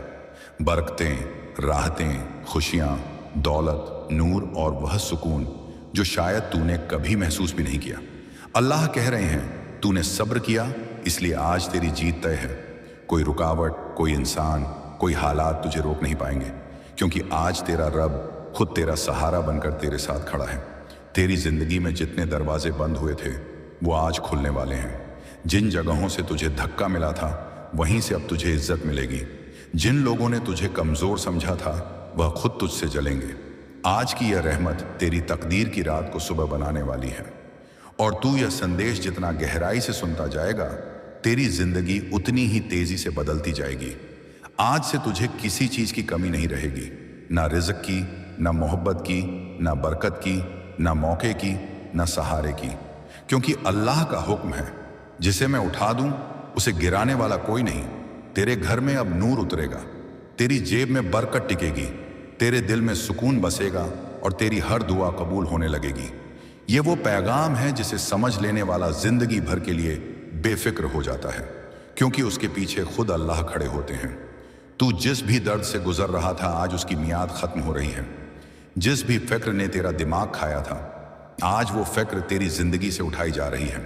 बरकतें, राहतें, खुशियां, दौलत, नूर और वह सुकून जो शायद तूने कभी महसूस भी नहीं किया। अल्लाह कह रहे हैं, तूने सब्र किया इसलिए आज तेरी जीत तय है। कोई रुकावट, कोई इंसान, कोई हालात तुझे रोक नहीं पाएंगे, क्योंकि आज तेरा रब खुद तेरा सहारा बनकर तेरे साथ खड़ा है, तेरी जिंदगी में जितने दरवाजे बंद हुए थे वो आज खुलने वाले हैं। जिन जगहों से तुझे धक्का मिला था वहीं से अब तुझे इज्जत मिलेगी। जिन लोगों ने तुझे कमजोर समझा था वह खुद तुझसे जलेंगे। आज की यह रहमत तेरी तकदीर की रात को सुबह बनाने वाली है। और तू यह संदेश जितना गहराई से सुनता जाएगा तेरी जिंदगी उतनी ही तेजी से बदलती जाएगी। आज से तुझे किसी चीज की कमी नहीं रहेगी, ना रिज़्क की, ना मोहब्बत की, ना बरकत की, ना मौके की, ना सहारे की। क्योंकि अल्लाह का हुक्म है, जिसे मैं उठा दूं उसे गिराने वाला कोई नहीं। तेरे घर में अब नूर उतरेगा, तेरी जेब में बरकत टिकेगी, तेरे दिल में सुकून बसेगा और तेरी हर दुआ कबूल होने लगेगी। ये वो पैगाम है जिसे समझ लेने वाला जिंदगी भर के लिए बेफिक्र हो जाता है, क्योंकि उसके पीछे खुद अल्लाह खड़े होते हैं। तू जिस भी दर्द से गुजर रहा था आज उसकी मियाद खत्म हो रही है। जिस भी फिक्र ने तेरा दिमाग खाया था आज वो फिक्र तेरी जिंदगी से उठाई जा रही है।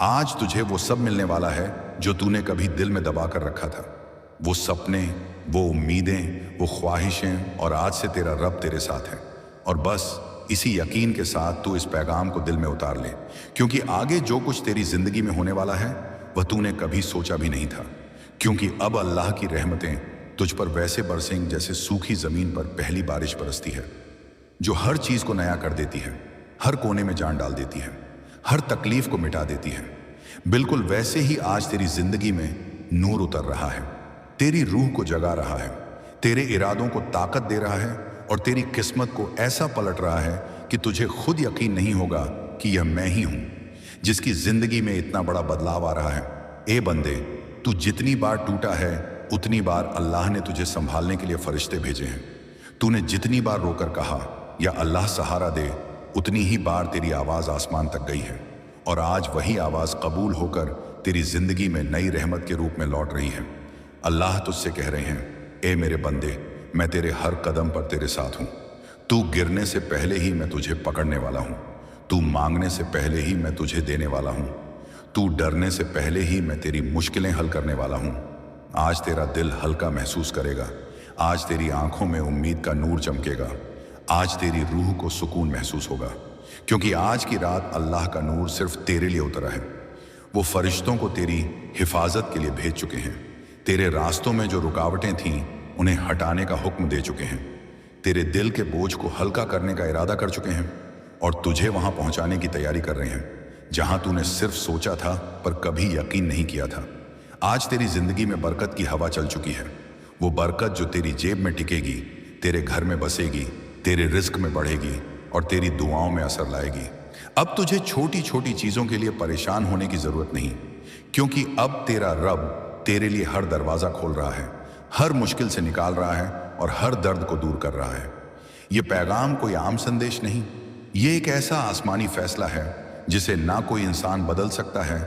आज तुझे वो सब मिलने वाला है जो तूने कभी दिल में दबा कर रखा था। वो सपने, वो उम्मीदें, वो ख्वाहिशें, और आज से तेरा रब तेरे साथ है। और बस इसी यकीन के साथ तू इस पैगाम को दिल में उतार ले, क्योंकि आगे जो कुछ तेरी जिंदगी में होने वाला है वह तूने कभी सोचा भी नहीं था। क्योंकि अब अल्लाह की रहमतें तुझ पर वैसे बरसेंगी जैसे सूखी जमीन पर पहली बारिश बरसती है, जो हर चीज को नया कर देती है, हर कोने में जान डाल देती है, हर तकलीफ को मिटा देती है। बिल्कुल वैसे ही आज तेरी जिंदगी में नूर उतर रहा है, तेरी रूह को जगा रहा है, तेरे इरादों को ताकत दे रहा है और तेरी किस्मत को ऐसा पलट रहा है कि तुझे खुद यकीन नहीं होगा कि यह मैं ही हूं जिसकी जिंदगी में इतना बड़ा बदलाव आ रहा है। ए बंदे, तू जितनी बार टूटा है उतनी बार अल्लाह ने तुझे संभालने के लिए फरिश्ते भेजे हैं। तूने जितनी बार रोकर कहा या अल्लाह सहारा दे, उतनी ही बार तेरी आवाज आसमान तक गई है और आज वही आवाज कबूल होकर तेरी जिंदगी में नई रहमत के रूप में लौट रही है। अल्लाह तुझसे कह रहे हैं, ए मेरे बंदे, मैं तेरे हर कदम पर तेरे साथ हूं। तू गिरने से पहले ही मैं तुझे पकड़ने वाला हूं। तू मांगने से पहले ही मैं तुझे देने वाला हूं। तू डरने से पहले ही मैं तेरी मुश्किलें हल करने वाला हूं। आज तेरा दिल हल्का महसूस करेगा, आज तेरी आंखों में उम्मीद का नूर चमकेगा, आज तेरी रूह को सुकून महसूस होगा, क्योंकि आज की रात अल्लाह का नूर सिर्फ तेरे लिए उतरा है। वो फरिश्तों को तेरी हिफाजत के लिए भेज चुके हैं। तेरे रास्तों में जो रुकावटें थीं उन्हें हटाने का हुक्म दे चुके हैं। तेरे दिल के बोझ को हल्का करने का इरादा कर चुके हैं और तुझे वहां पहुंचाने की तैयारी कर रहे हैं जहां तूने सिर्फ सोचा था पर कभी यकीन नहीं किया था। आज तेरी जिंदगी में बरकत की हवा चल चुकी है। वो बरकत जो तेरी जेब में टिकेगी, तेरे घर में बसेगी, तेरे रिस्क में बढ़ेगी और तेरी दुआओं में असर लाएगी। अब तुझे छोटी छोटी चीजों के लिए परेशान होने की जरूरत नहीं, क्योंकि अब तेरा रब तेरे लिए हर दरवाजा खोल रहा है, हर मुश्किल से निकाल रहा है और हर दर्द को दूर कर रहा है। ये पैगाम कोई आम संदेश नहीं, ये एक ऐसा आसमानी फैसला है जिसे ना कोई इंसान बदल सकता है,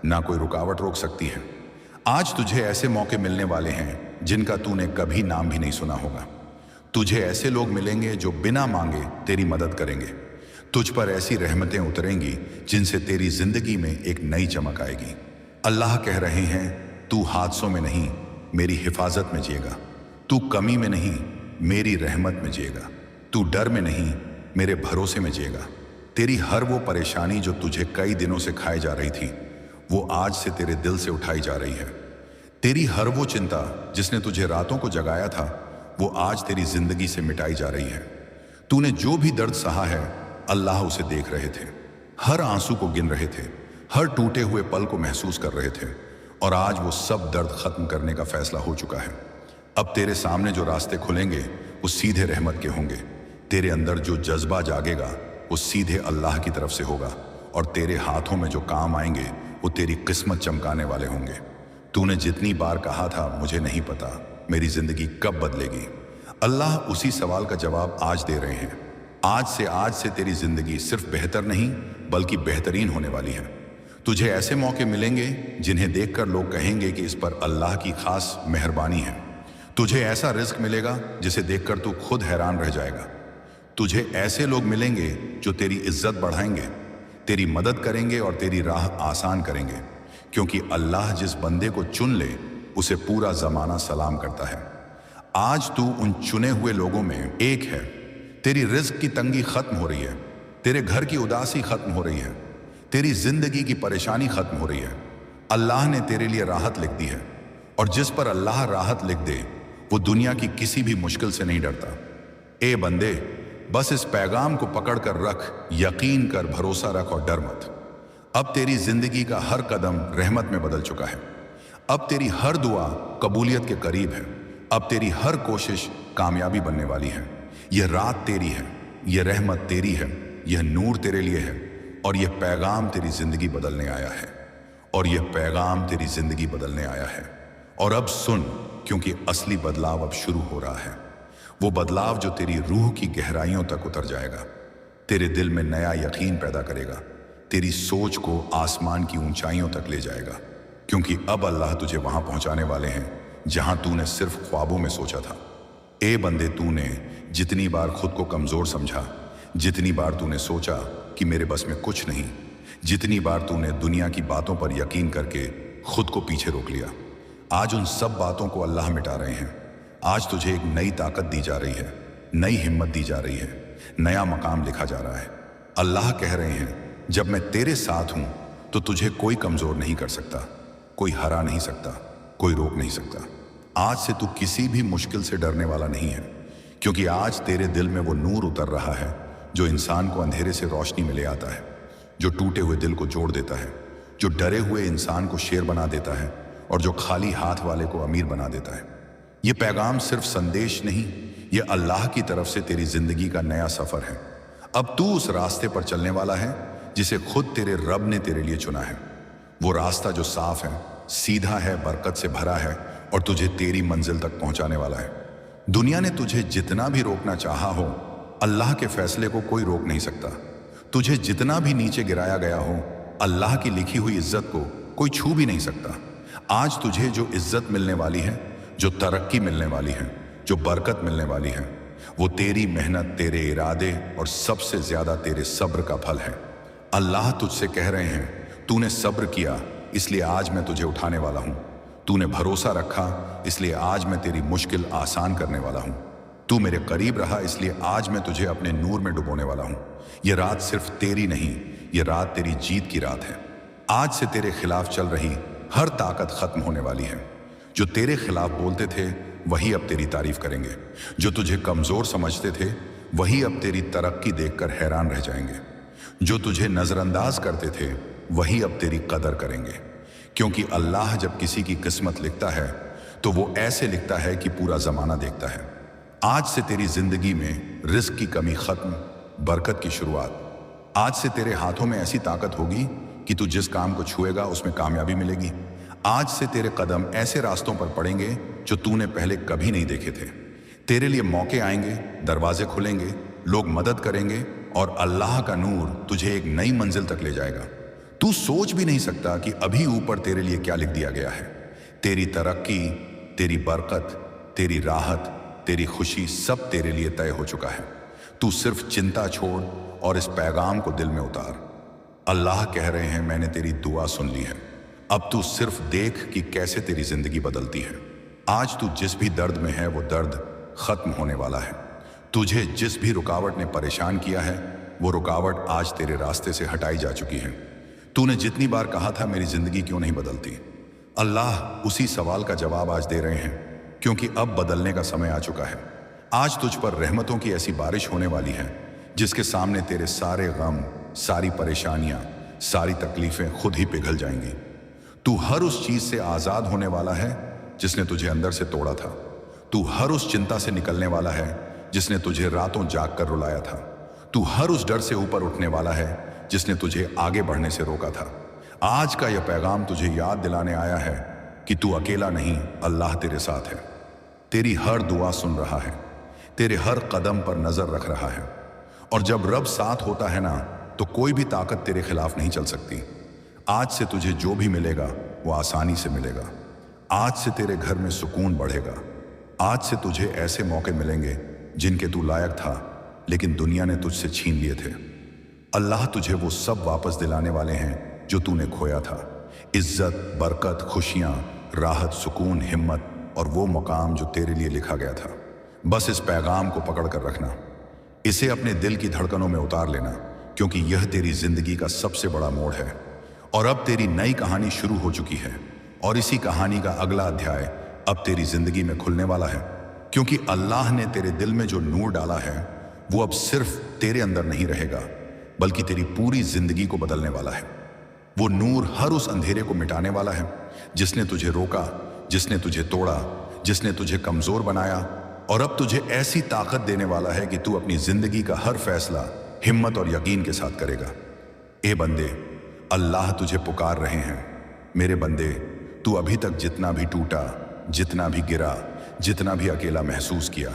ना कोई रुकावट रोक सकती है। आज तुझे ऐसे मौके मिलने वाले हैं जिनका तूने कभी नाम भी नहीं सुना होगा। तुझे ऐसे लोग मिलेंगे जो बिना मांगे तेरी मदद करेंगे। तुझ पर ऐसी रहमतें उतरेंगी जिनसे तेरी जिंदगी में एक नई चमक आएगी। अल्लाह कह रहे हैं, तू हादसों में नहीं मेरी हिफाजत में जिएगा, तू कमी में नहीं मेरी रहमत में जिएगा, तू डर में नहीं मेरे भरोसे में जिएगा। तेरी हर वो परेशानी जो तुझे कई दिनों से खाई जा रही थी वो आज से तेरे दिल से उठाई जा रही है। तेरी हर वो चिंता जिसने तुझे रातों को जगाया था वो आज तेरी जिंदगी से मिटाई जा रही है। तूने जो भी दर्द सहा है अल्लाह उसे देख रहे थे, हर आंसू को गिन रहे थे, हर टूटे हुए पल को महसूस कर रहे थे और आज वो सब दर्द खत्म करने का फैसला हो चुका है। अब तेरे सामने जो रास्ते खुलेंगे वो सीधे रहमत के होंगे। तेरे अंदर जो जज्बा जागेगा वो सीधे अल्लाह की तरफ से होगा और तेरे हाथों में जो काम आएंगे वो तेरी किस्मत चमकाने वाले होंगे। तूने जितनी बार कहा था मुझे नहीं पता मेरी जिंदगी कब बदलेगी, अल्लाह उसी सवाल का जवाब आज दे रहे हैं। आज से तेरी जिंदगी सिर्फ बेहतर नहीं बल्कि बेहतरीन होने वाली है। तुझे ऐसे मौके मिलेंगे जिन्हें देखकर लोग कहेंगे कि इस पर अल्लाह की खास मेहरबानी है। तुझे ऐसा रिस्क मिलेगा जिसे देखकर तू खुद हैरान रह जाएगा। तुझे ऐसे लोग मिलेंगे जो तेरी इज्जत बढ़ाएंगे, तेरी मदद करेंगे और तेरी राह आसान करेंगे, क्योंकि अल्लाह जिस बंदे को चुन ले उसे पूरा जमाना सलाम करता है। आज तू उन चुने हुए लोगों में एक है। तेरी रिज्क की तंगी खत्म हो रही है, तेरे घर की उदासी खत्म हो रही है, तेरी जिंदगी की परेशानी खत्म हो रही है। अल्लाह ने तेरे लिए राहत लिख दी है, और जिस पर अल्लाह राहत लिख दे वो दुनिया की किसी भी मुश्किल से नहीं डरता। ए बंदे, बस इस पैगाम को पकड़ कर रख, यकीन कर, भरोसा रख और डर मत। अब तेरी जिंदगी का हर कदम रहमत में बदल चुका है। अब तेरी हर दुआ कबूलियत के करीब है। अब तेरी हर कोशिश कामयाबी बनने वाली है। यह रात तेरी है, यह रहमत तेरी है, यह नूर तेरे लिए है, और यह पैगाम तेरी जिंदगी बदलने आया है। और यह पैगाम तेरी जिंदगी बदलने आया है। और अब सुन, क्योंकि असली बदलाव अब शुरू हो रहा है। वो बदलाव जो तेरी रूह की गहराइयों तक उतर जाएगा, तेरे दिल में नया यकीन पैदा करेगा, तेरी सोच को आसमान की ऊंचाइयों तक ले जाएगा। क्योंकि अब अल्लाह तुझे वहां पहुंचाने वाले हैं जहां तूने सिर्फ ख्वाबों में सोचा था। ए बंदे, तूने जितनी बार खुद को कमजोर समझा, जितनी बार तूने सोचा कि मेरे बस में कुछ नहीं, जितनी बार तूने दुनिया की बातों पर यकीन करके खुद को पीछे रोक लिया, आज उन सब बातों को अल्लाह मिटा रहे हैं। आज तुझे एक नई ताकत दी जा रही है, नई हिम्मत दी जा रही है, नया मकाम लिखा जा रहा है। अल्लाह कह रहे हैं, जब मैं तेरे साथ हूं तो तुझे कोई कमजोर नहीं कर सकता, कोई हरा नहीं सकता, कोई रोक नहीं सकता। आज से तू किसी भी मुश्किल से डरने वाला नहीं है, क्योंकि आज तेरे दिल में वो नूर उतर रहा है जो इंसान को अंधेरे से रोशनी में ले आता है, जो टूटे हुए दिल को जोड़ देता है, जो डरे हुए इंसान को शेर बना देता है, और जो खाली हाथ वाले को अमीर बना देता है। ये पैगाम सिर्फ संदेश नहीं, ये अल्लाह की तरफ से तेरी जिंदगी का नया सफर है। अब तू उस रास्ते पर चलने वाला है जिसे खुद तेरे रब ने तेरे लिए चुना है। वो रास्ता जो साफ है, सीधा है, बरकत से भरा है, और तुझे तेरी मंजिल तक पहुंचाने वाला है। दुनिया ने तुझे जितना भी रोकना चाहा हो, अल्लाह के फैसले को कोई रोक नहीं सकता। तुझे जितना भी नीचे गिराया गया हो, अल्लाह की लिखी हुई इज्जत को कोई छू भी नहीं सकता। आज तुझे जो इज्जत मिलने वाली है, जो तरक्की मिलने वाली है, जो बरकत मिलने वाली है, वो तेरी मेहनत, तेरे इरादे और सबसे ज्यादा तेरे सब्र का फल है। अल्लाह तुझसे कह रहे हैं, तूने सब्र किया इसलिए आज मैं तुझे उठाने वाला हूं। तूने भरोसा रखा इसलिए आज मैं तेरी मुश्किल आसान करने वाला हूं। तू मेरे करीब रहा इसलिए आज मैं तुझे अपने नूर में डुबोने वाला हूं। यह रात सिर्फ तेरी नहीं, यह रात तेरी जीत की रात है। आज से तेरे खिलाफ चल रही हर ताकत खत्म होने वाली है। जो तेरे खिलाफ बोलते थे वही अब तेरी तारीफ करेंगे। जो तुझे कमजोर समझते थे वही अब तेरी तरक्की देखकर हैरान रह जाएंगे। जो तुझे नजरअंदाज करते थे वही अब तेरी कदर करेंगे। क्योंकि अल्लाह जब किसी की किस्मत लिखता है तो वो ऐसे लिखता है कि पूरा जमाना देखता है। आज से तेरी जिंदगी में रिस्क की कमी खत्म, बरकत की शुरुआत। आज से तेरे हाथों में ऐसी ताकत होगी कि तू जिस काम को छुएगा उसमें कामयाबी मिलेगी। आज से तेरे कदम ऐसे रास्तों पर पड़ेंगे जो तूने पहले कभी नहीं देखे थे। तेरे लिए मौके आएंगे, दरवाजे खुलेंगे, लोग मदद करेंगे, और अल्लाह का नूर तुझे एक नई मंजिल तक ले जाएगा। तू सोच भी नहीं सकता कि अभी ऊपर तेरे लिए क्या लिख दिया गया है। तेरी तरक्की, तेरी बरकत, तेरी राहत, तेरी खुशी सब तेरे लिए तय हो चुका है। तू सिर्फ चिंता छोड़ और इस पैगाम को दिल में उतार। अल्लाह कह रहे हैं, मैंने तेरी दुआ सुन ली है। अब तू सिर्फ देख कि कैसे तेरी जिंदगी बदलती है। आज तू जिस भी दर्द में है वो दर्द खत्म होने वाला है। तुझे जिस भी रुकावट ने परेशान किया है वो रुकावट आज तेरे रास्ते से हटाई जा चुकी है। तूने जितनी बार कहा था मेरी जिंदगी क्यों नहीं बदलती, अल्लाह उसी सवाल का जवाब आज दे रहे हैं, क्योंकि अब बदलने का समय आ चुका है। आज तुझ पर रहमतों की ऐसी बारिश होने वाली है जिसके सामने तेरे सारे गम, सारी परेशानियां, सारी तकलीफें खुद ही पिघल जाएंगी। तू हर उस चीज से आजाद होने वाला है जिसने तुझे अंदर से तोड़ा था। तू हर उस चिंता से निकलने वाला है जिसने तुझे रातों जाग कर रुलाया था। तू हर उस डर से ऊपर उठने वाला है जिसने तुझे आगे बढ़ने से रोका था। आज का यह पैगाम तुझे याद दिलाने आया है कि तू अकेला नहीं, अल्लाह तेरे साथ है। तेरी हर दुआ सुन रहा है, तेरे हर कदम पर नजर रख रहा है। और जब रब साथ होता है ना, तो कोई भी ताकत तेरे खिलाफ नहीं चल सकती। आज से तुझे जो भी मिलेगा वो आसानी से मिलेगा। आज से तेरे घर में सुकून बढ़ेगा। आज से तुझे ऐसे मौके मिलेंगे जिनके तू लायक था लेकिन दुनिया ने तुझसे छीन लिए थे। अल्लाह तुझे वो सब वापस दिलाने वाले हैं जो तूने खोया था। इज्जत, बरकत, खुशियां, राहत, सुकून, हिम्मत और वो मकाम जो तेरे लिए लिखा गया था। बस इस पैगाम को पकड़ कर रखना, इसे अपने दिल की धड़कनों में उतार लेना, क्योंकि यह तेरी जिंदगी का सबसे बड़ा मोड़ है। और अब तेरी नई कहानी शुरू हो चुकी है, और इसी कहानी का अगला अध्याय अब तेरी जिंदगी में खुलने वाला है। क्योंकि अल्लाह ने तेरे दिल में जो नूर डाला है वो अब सिर्फ तेरे अंदर नहीं रहेगा, बल्कि तेरी पूरी जिंदगी को बदलने वाला है। वो नूर हर उस अंधेरे को मिटाने वाला है जिसने तुझे रोका, जिसने तुझे तोड़ा, जिसने तुझे कमजोर बनाया, और अब तुझे ऐसी ताकत देने वाला है कि तू अपनी जिंदगी का हर फैसला हिम्मत और यकीन के साथ करेगा। ए बंदे, अल्लाह तुझे पुकार रहे हैं। मेरे बंदे, तू अभी तक जितना भी टूटा, जितना भी गिरा, जितना भी अकेला महसूस किया,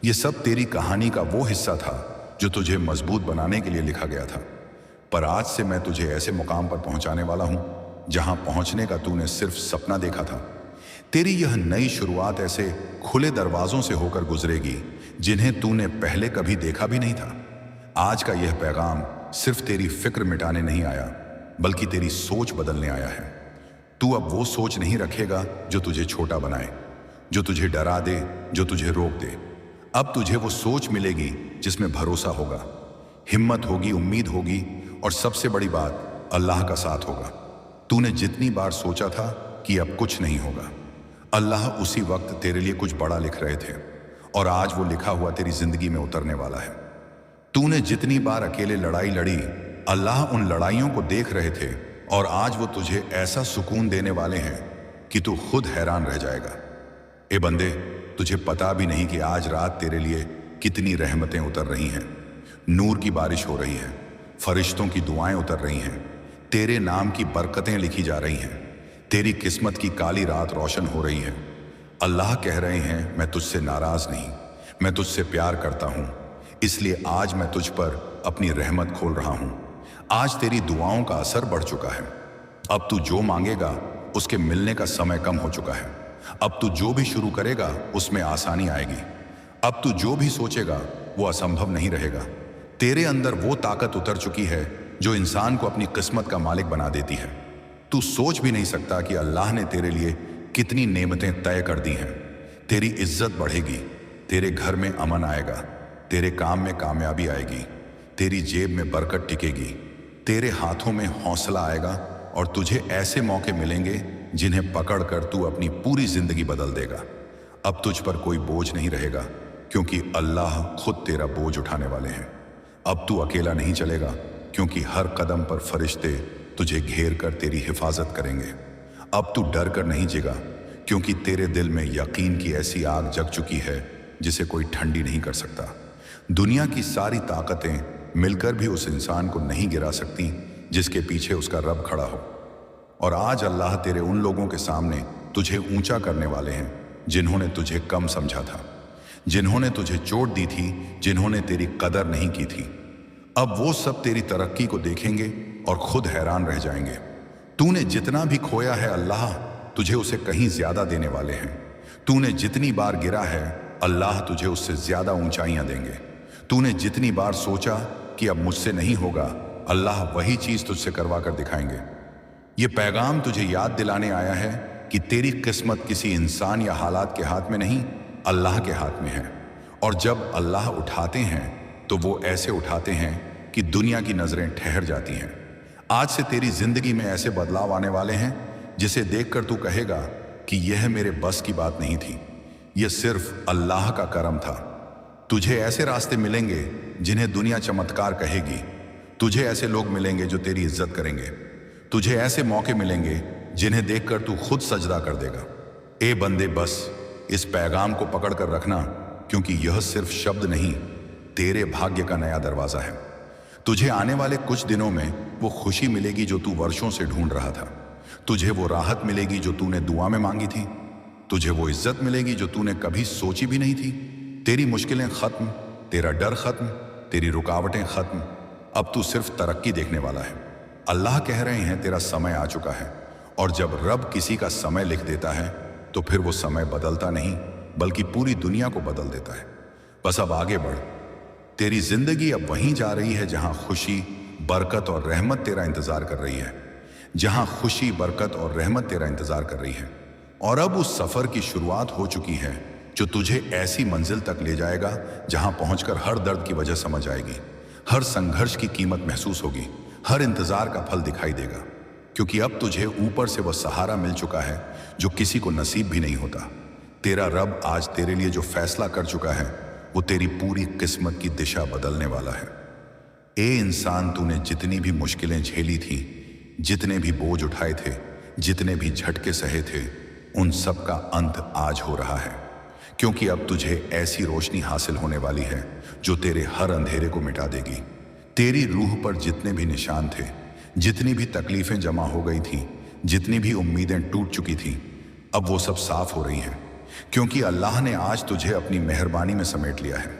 ये सब तेरी कहानी का वो हिस्सा था जो तुझे मजबूत बनाने के लिए लिखा गया था। पर आज से मैं तुझे ऐसे मुकाम पर पहुंचाने वाला हूं जहां पहुंचने का तूने सिर्फ सपना देखा था। तेरी यह नई शुरुआत ऐसे खुले दरवाजों से होकर गुजरेगी जिन्हें तूने पहले कभी देखा भी नहीं था। आज का यह पैगाम सिर्फ तेरी फिक्र मिटाने नहीं आया, बल्कि तेरी सोच बदलने आया है। तू अब वो सोच नहीं रखेगा जो तुझे छोटा बनाए, जो तुझे डरा दे, जो तुझे रोक दे। अब तुझे वो सोच मिलेगी जिसमें भरोसा होगा, हिम्मत होगी, उम्मीद होगी, और सबसे बड़ी बात, अल्लाह का साथ होगा। तूने जितनी बार सोचा था कि अब कुछ नहीं होगा, अल्लाह उसी वक्त तेरे लिए कुछ बड़ा लिख रहे थे, और आज वो लिखा हुआ तेरी जिंदगी में उतरने वाला है। तूने जितनी बार अकेले लड़ाई लड़ी, अल्लाह उन लड़ाइयों को देख रहे थे, और आज वो तुझे ऐसा सुकून देने वाले हैं कि तू खुद हैरान रह जाएगा। ए बंदे, तुझे पता भी नहीं कि आज रात तेरे लिए कितनी रहमतें उतर रही हैं। नूर की बारिश हो रही है, फरिश्तों की दुआएं उतर रही हैं, तेरे नाम की बरकतें लिखी जा रही हैं, तेरी किस्मत की काली रात रोशन हो रही है। अल्लाह कह रहे हैं, मैं तुझसे नाराज नहीं, मैं तुझसे प्यार करता हूं, इसलिए आज मैं तुझ पर अपनी रहमत खोल रहा हूं। आज तेरी दुआओं का असर बढ़ चुका है। अब तू जो मांगेगा उसके मिलने का समय कम हो चुका है। अब तू जो भी शुरू करेगा उसमें आसानी आएगी। अब तू जो भी सोचेगा वो असंभव नहीं रहेगा। तेरे अंदर वो ताकत उतर चुकी है जो इंसान को अपनी किस्मत का मालिक बना देती है। तू सोच भी नहीं सकता कि अल्लाह ने तेरे लिए कितनी नेमतें तय कर दी हैं। तेरी इज्जत बढ़ेगी, तेरे घर में अमन आएगा, तेरे काम में कामयाबी आएगी, तेरी जेब में बरकत टिकेगी, तेरे हाथों में हौसला आएगा, और तुझे ऐसे मौके मिलेंगे जिन्हें पकड़कर तू अपनी पूरी जिंदगी बदल देगा। अब तुझ पर कोई बोझ नहीं रहेगा, क्योंकि अल्लाह खुद तेरा बोझ उठाने वाले हैं। अब तू अकेला नहीं चलेगा, क्योंकि हर कदम पर फरिश्ते तुझे घेर कर तेरी हिफाजत करेंगे। अब तू डर कर नहीं जिएगा, क्योंकि तेरे दिल में यकीन की ऐसी आग जग चुकी है जिसे कोई ठंडी नहीं कर सकता। दुनिया की सारी ताकतें मिलकर भी उस इंसान को नहीं गिरा सकती जिसके पीछे उसका रब खड़ा हो। और आज अल्लाह तेरे उन लोगों के सामने तुझे ऊंचा करने वाले हैं जिन्होंने तुझे कम समझा था, जिन्होंने तुझे चोट दी थी, जिन्होंने तेरी कदर नहीं की थी। अब वो सब तेरी तरक्की को देखेंगे और खुद हैरान रह जाएंगे। तूने जितना भी खोया है, अल्लाह तुझे उसे कहीं ज्यादा देने वाले हैं। तूने जितनी बार गिरा है, अल्लाह तुझे उससे ज्यादा ऊंचाइयां देंगे। तूने जितनी बार सोचा कि अब मुझसे नहीं होगा, अल्लाह वही चीज तुझसे करवा कर दिखाएंगे। ये पैगाम तुझे याद दिलाने आया है कि तेरी किस्मत किसी इंसान या हालात के हाथ में नहीं, अल्लाह के हाथ में है। और जब अल्लाह उठाते हैं तो वो ऐसे उठाते हैं कि दुनिया की नजरें ठहर जाती हैं। आज से तेरी जिंदगी में ऐसे बदलाव आने वाले हैं जिसे देखकर तू कहेगा कि यह मेरे बस की बात नहीं थी, यह सिर्फ अल्लाह का करम था। तुझे ऐसे रास्ते मिलेंगे जिन्हें दुनिया चमत्कार कहेगी। तुझे ऐसे लोग मिलेंगे जो तेरी इज्जत करेंगे। तुझे ऐसे मौके मिलेंगे जिन्हें देखकर तू खुद सजदा कर देगा। ए बंदे, बस इस पैगाम को पकड़ कर रखना, क्योंकि यह सिर्फ शब्द नहीं, तेरे भाग्य का नया दरवाजा है। तुझे आने वाले कुछ दिनों में वो खुशी मिलेगी जो तू वर्षों से ढूंढ रहा था। तुझे वो राहत मिलेगी जो तूने दुआ में मांगी थी। तुझे वो इज्जत मिलेगी जो तूने कभी सोची भी नहीं थी। तेरी मुश्किलें खत्म, तेरा डर खत्म, तेरी रुकावटें खत्म। अब तू सिर्फ तरक्की देखने वाला है। अल्लाह कह रहे हैं, तेरा समय आ चुका है। और जब रब किसी का समय लिख देता है तो फिर वो समय बदलता नहीं, बल्कि पूरी दुनिया को बदल देता है। बस अब आगे बढ़। तेरी जिंदगी अब वहीं जा रही है जहां खुशी, बरकत और रहमत तेरा इंतजार कर रही है। जहां खुशी, बरकत और रहमत तेरा इंतजार कर रही है। और अब उस सफर की शुरुआत हो चुकी है जो तुझे ऐसी मंजिल तक ले जाएगा जहां पहुंचकर हर दर्द की वजह समझ आएगी, हर संघर्ष की कीमत महसूस होगी, हर इंतजार का फल दिखाई देगा, क्योंकि अब तुझे ऊपर से वह सहारा मिल चुका है जो किसी को नसीब भी नहीं होता। तेरा रब आज तेरे लिए जो फैसला कर चुका है वो तेरी पूरी किस्मत की दिशा बदलने वाला है। ए इंसान, तूने जितनी भी मुश्किलें झेली थी, जितने भी बोझ उठाए थे, जितने भी झटके सहे थे, उन सब का अंत आज हो रहा है, क्योंकि अब तुझे ऐसी रोशनी हासिल होने वाली है जो तेरे हर अंधेरे को मिटा देगी। तेरी रूह पर जितने भी निशान थे, जितनी भी तकलीफें जमा हो गई थी, जितनी भी उम्मीदें टूट चुकी थी, अब वो सब साफ हो रही हैं, क्योंकि अल्लाह ने आज तुझे अपनी मेहरबानी में समेट लिया है।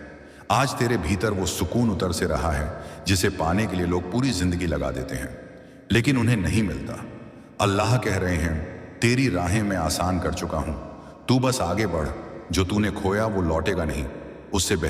आज तेरे भीतर वो सुकून उतर से रहा है जिसे पाने के लिए लोग पूरी जिंदगी लगा देते हैं, लेकिन उन्हें नहीं मिलता। अल्लाह कह रहे हैं, तेरी राहें मैं आसान कर चुका हूं, तू बस आगे बढ़। जो तूने खोया वो लौटेगा नहीं, उससे बेहतर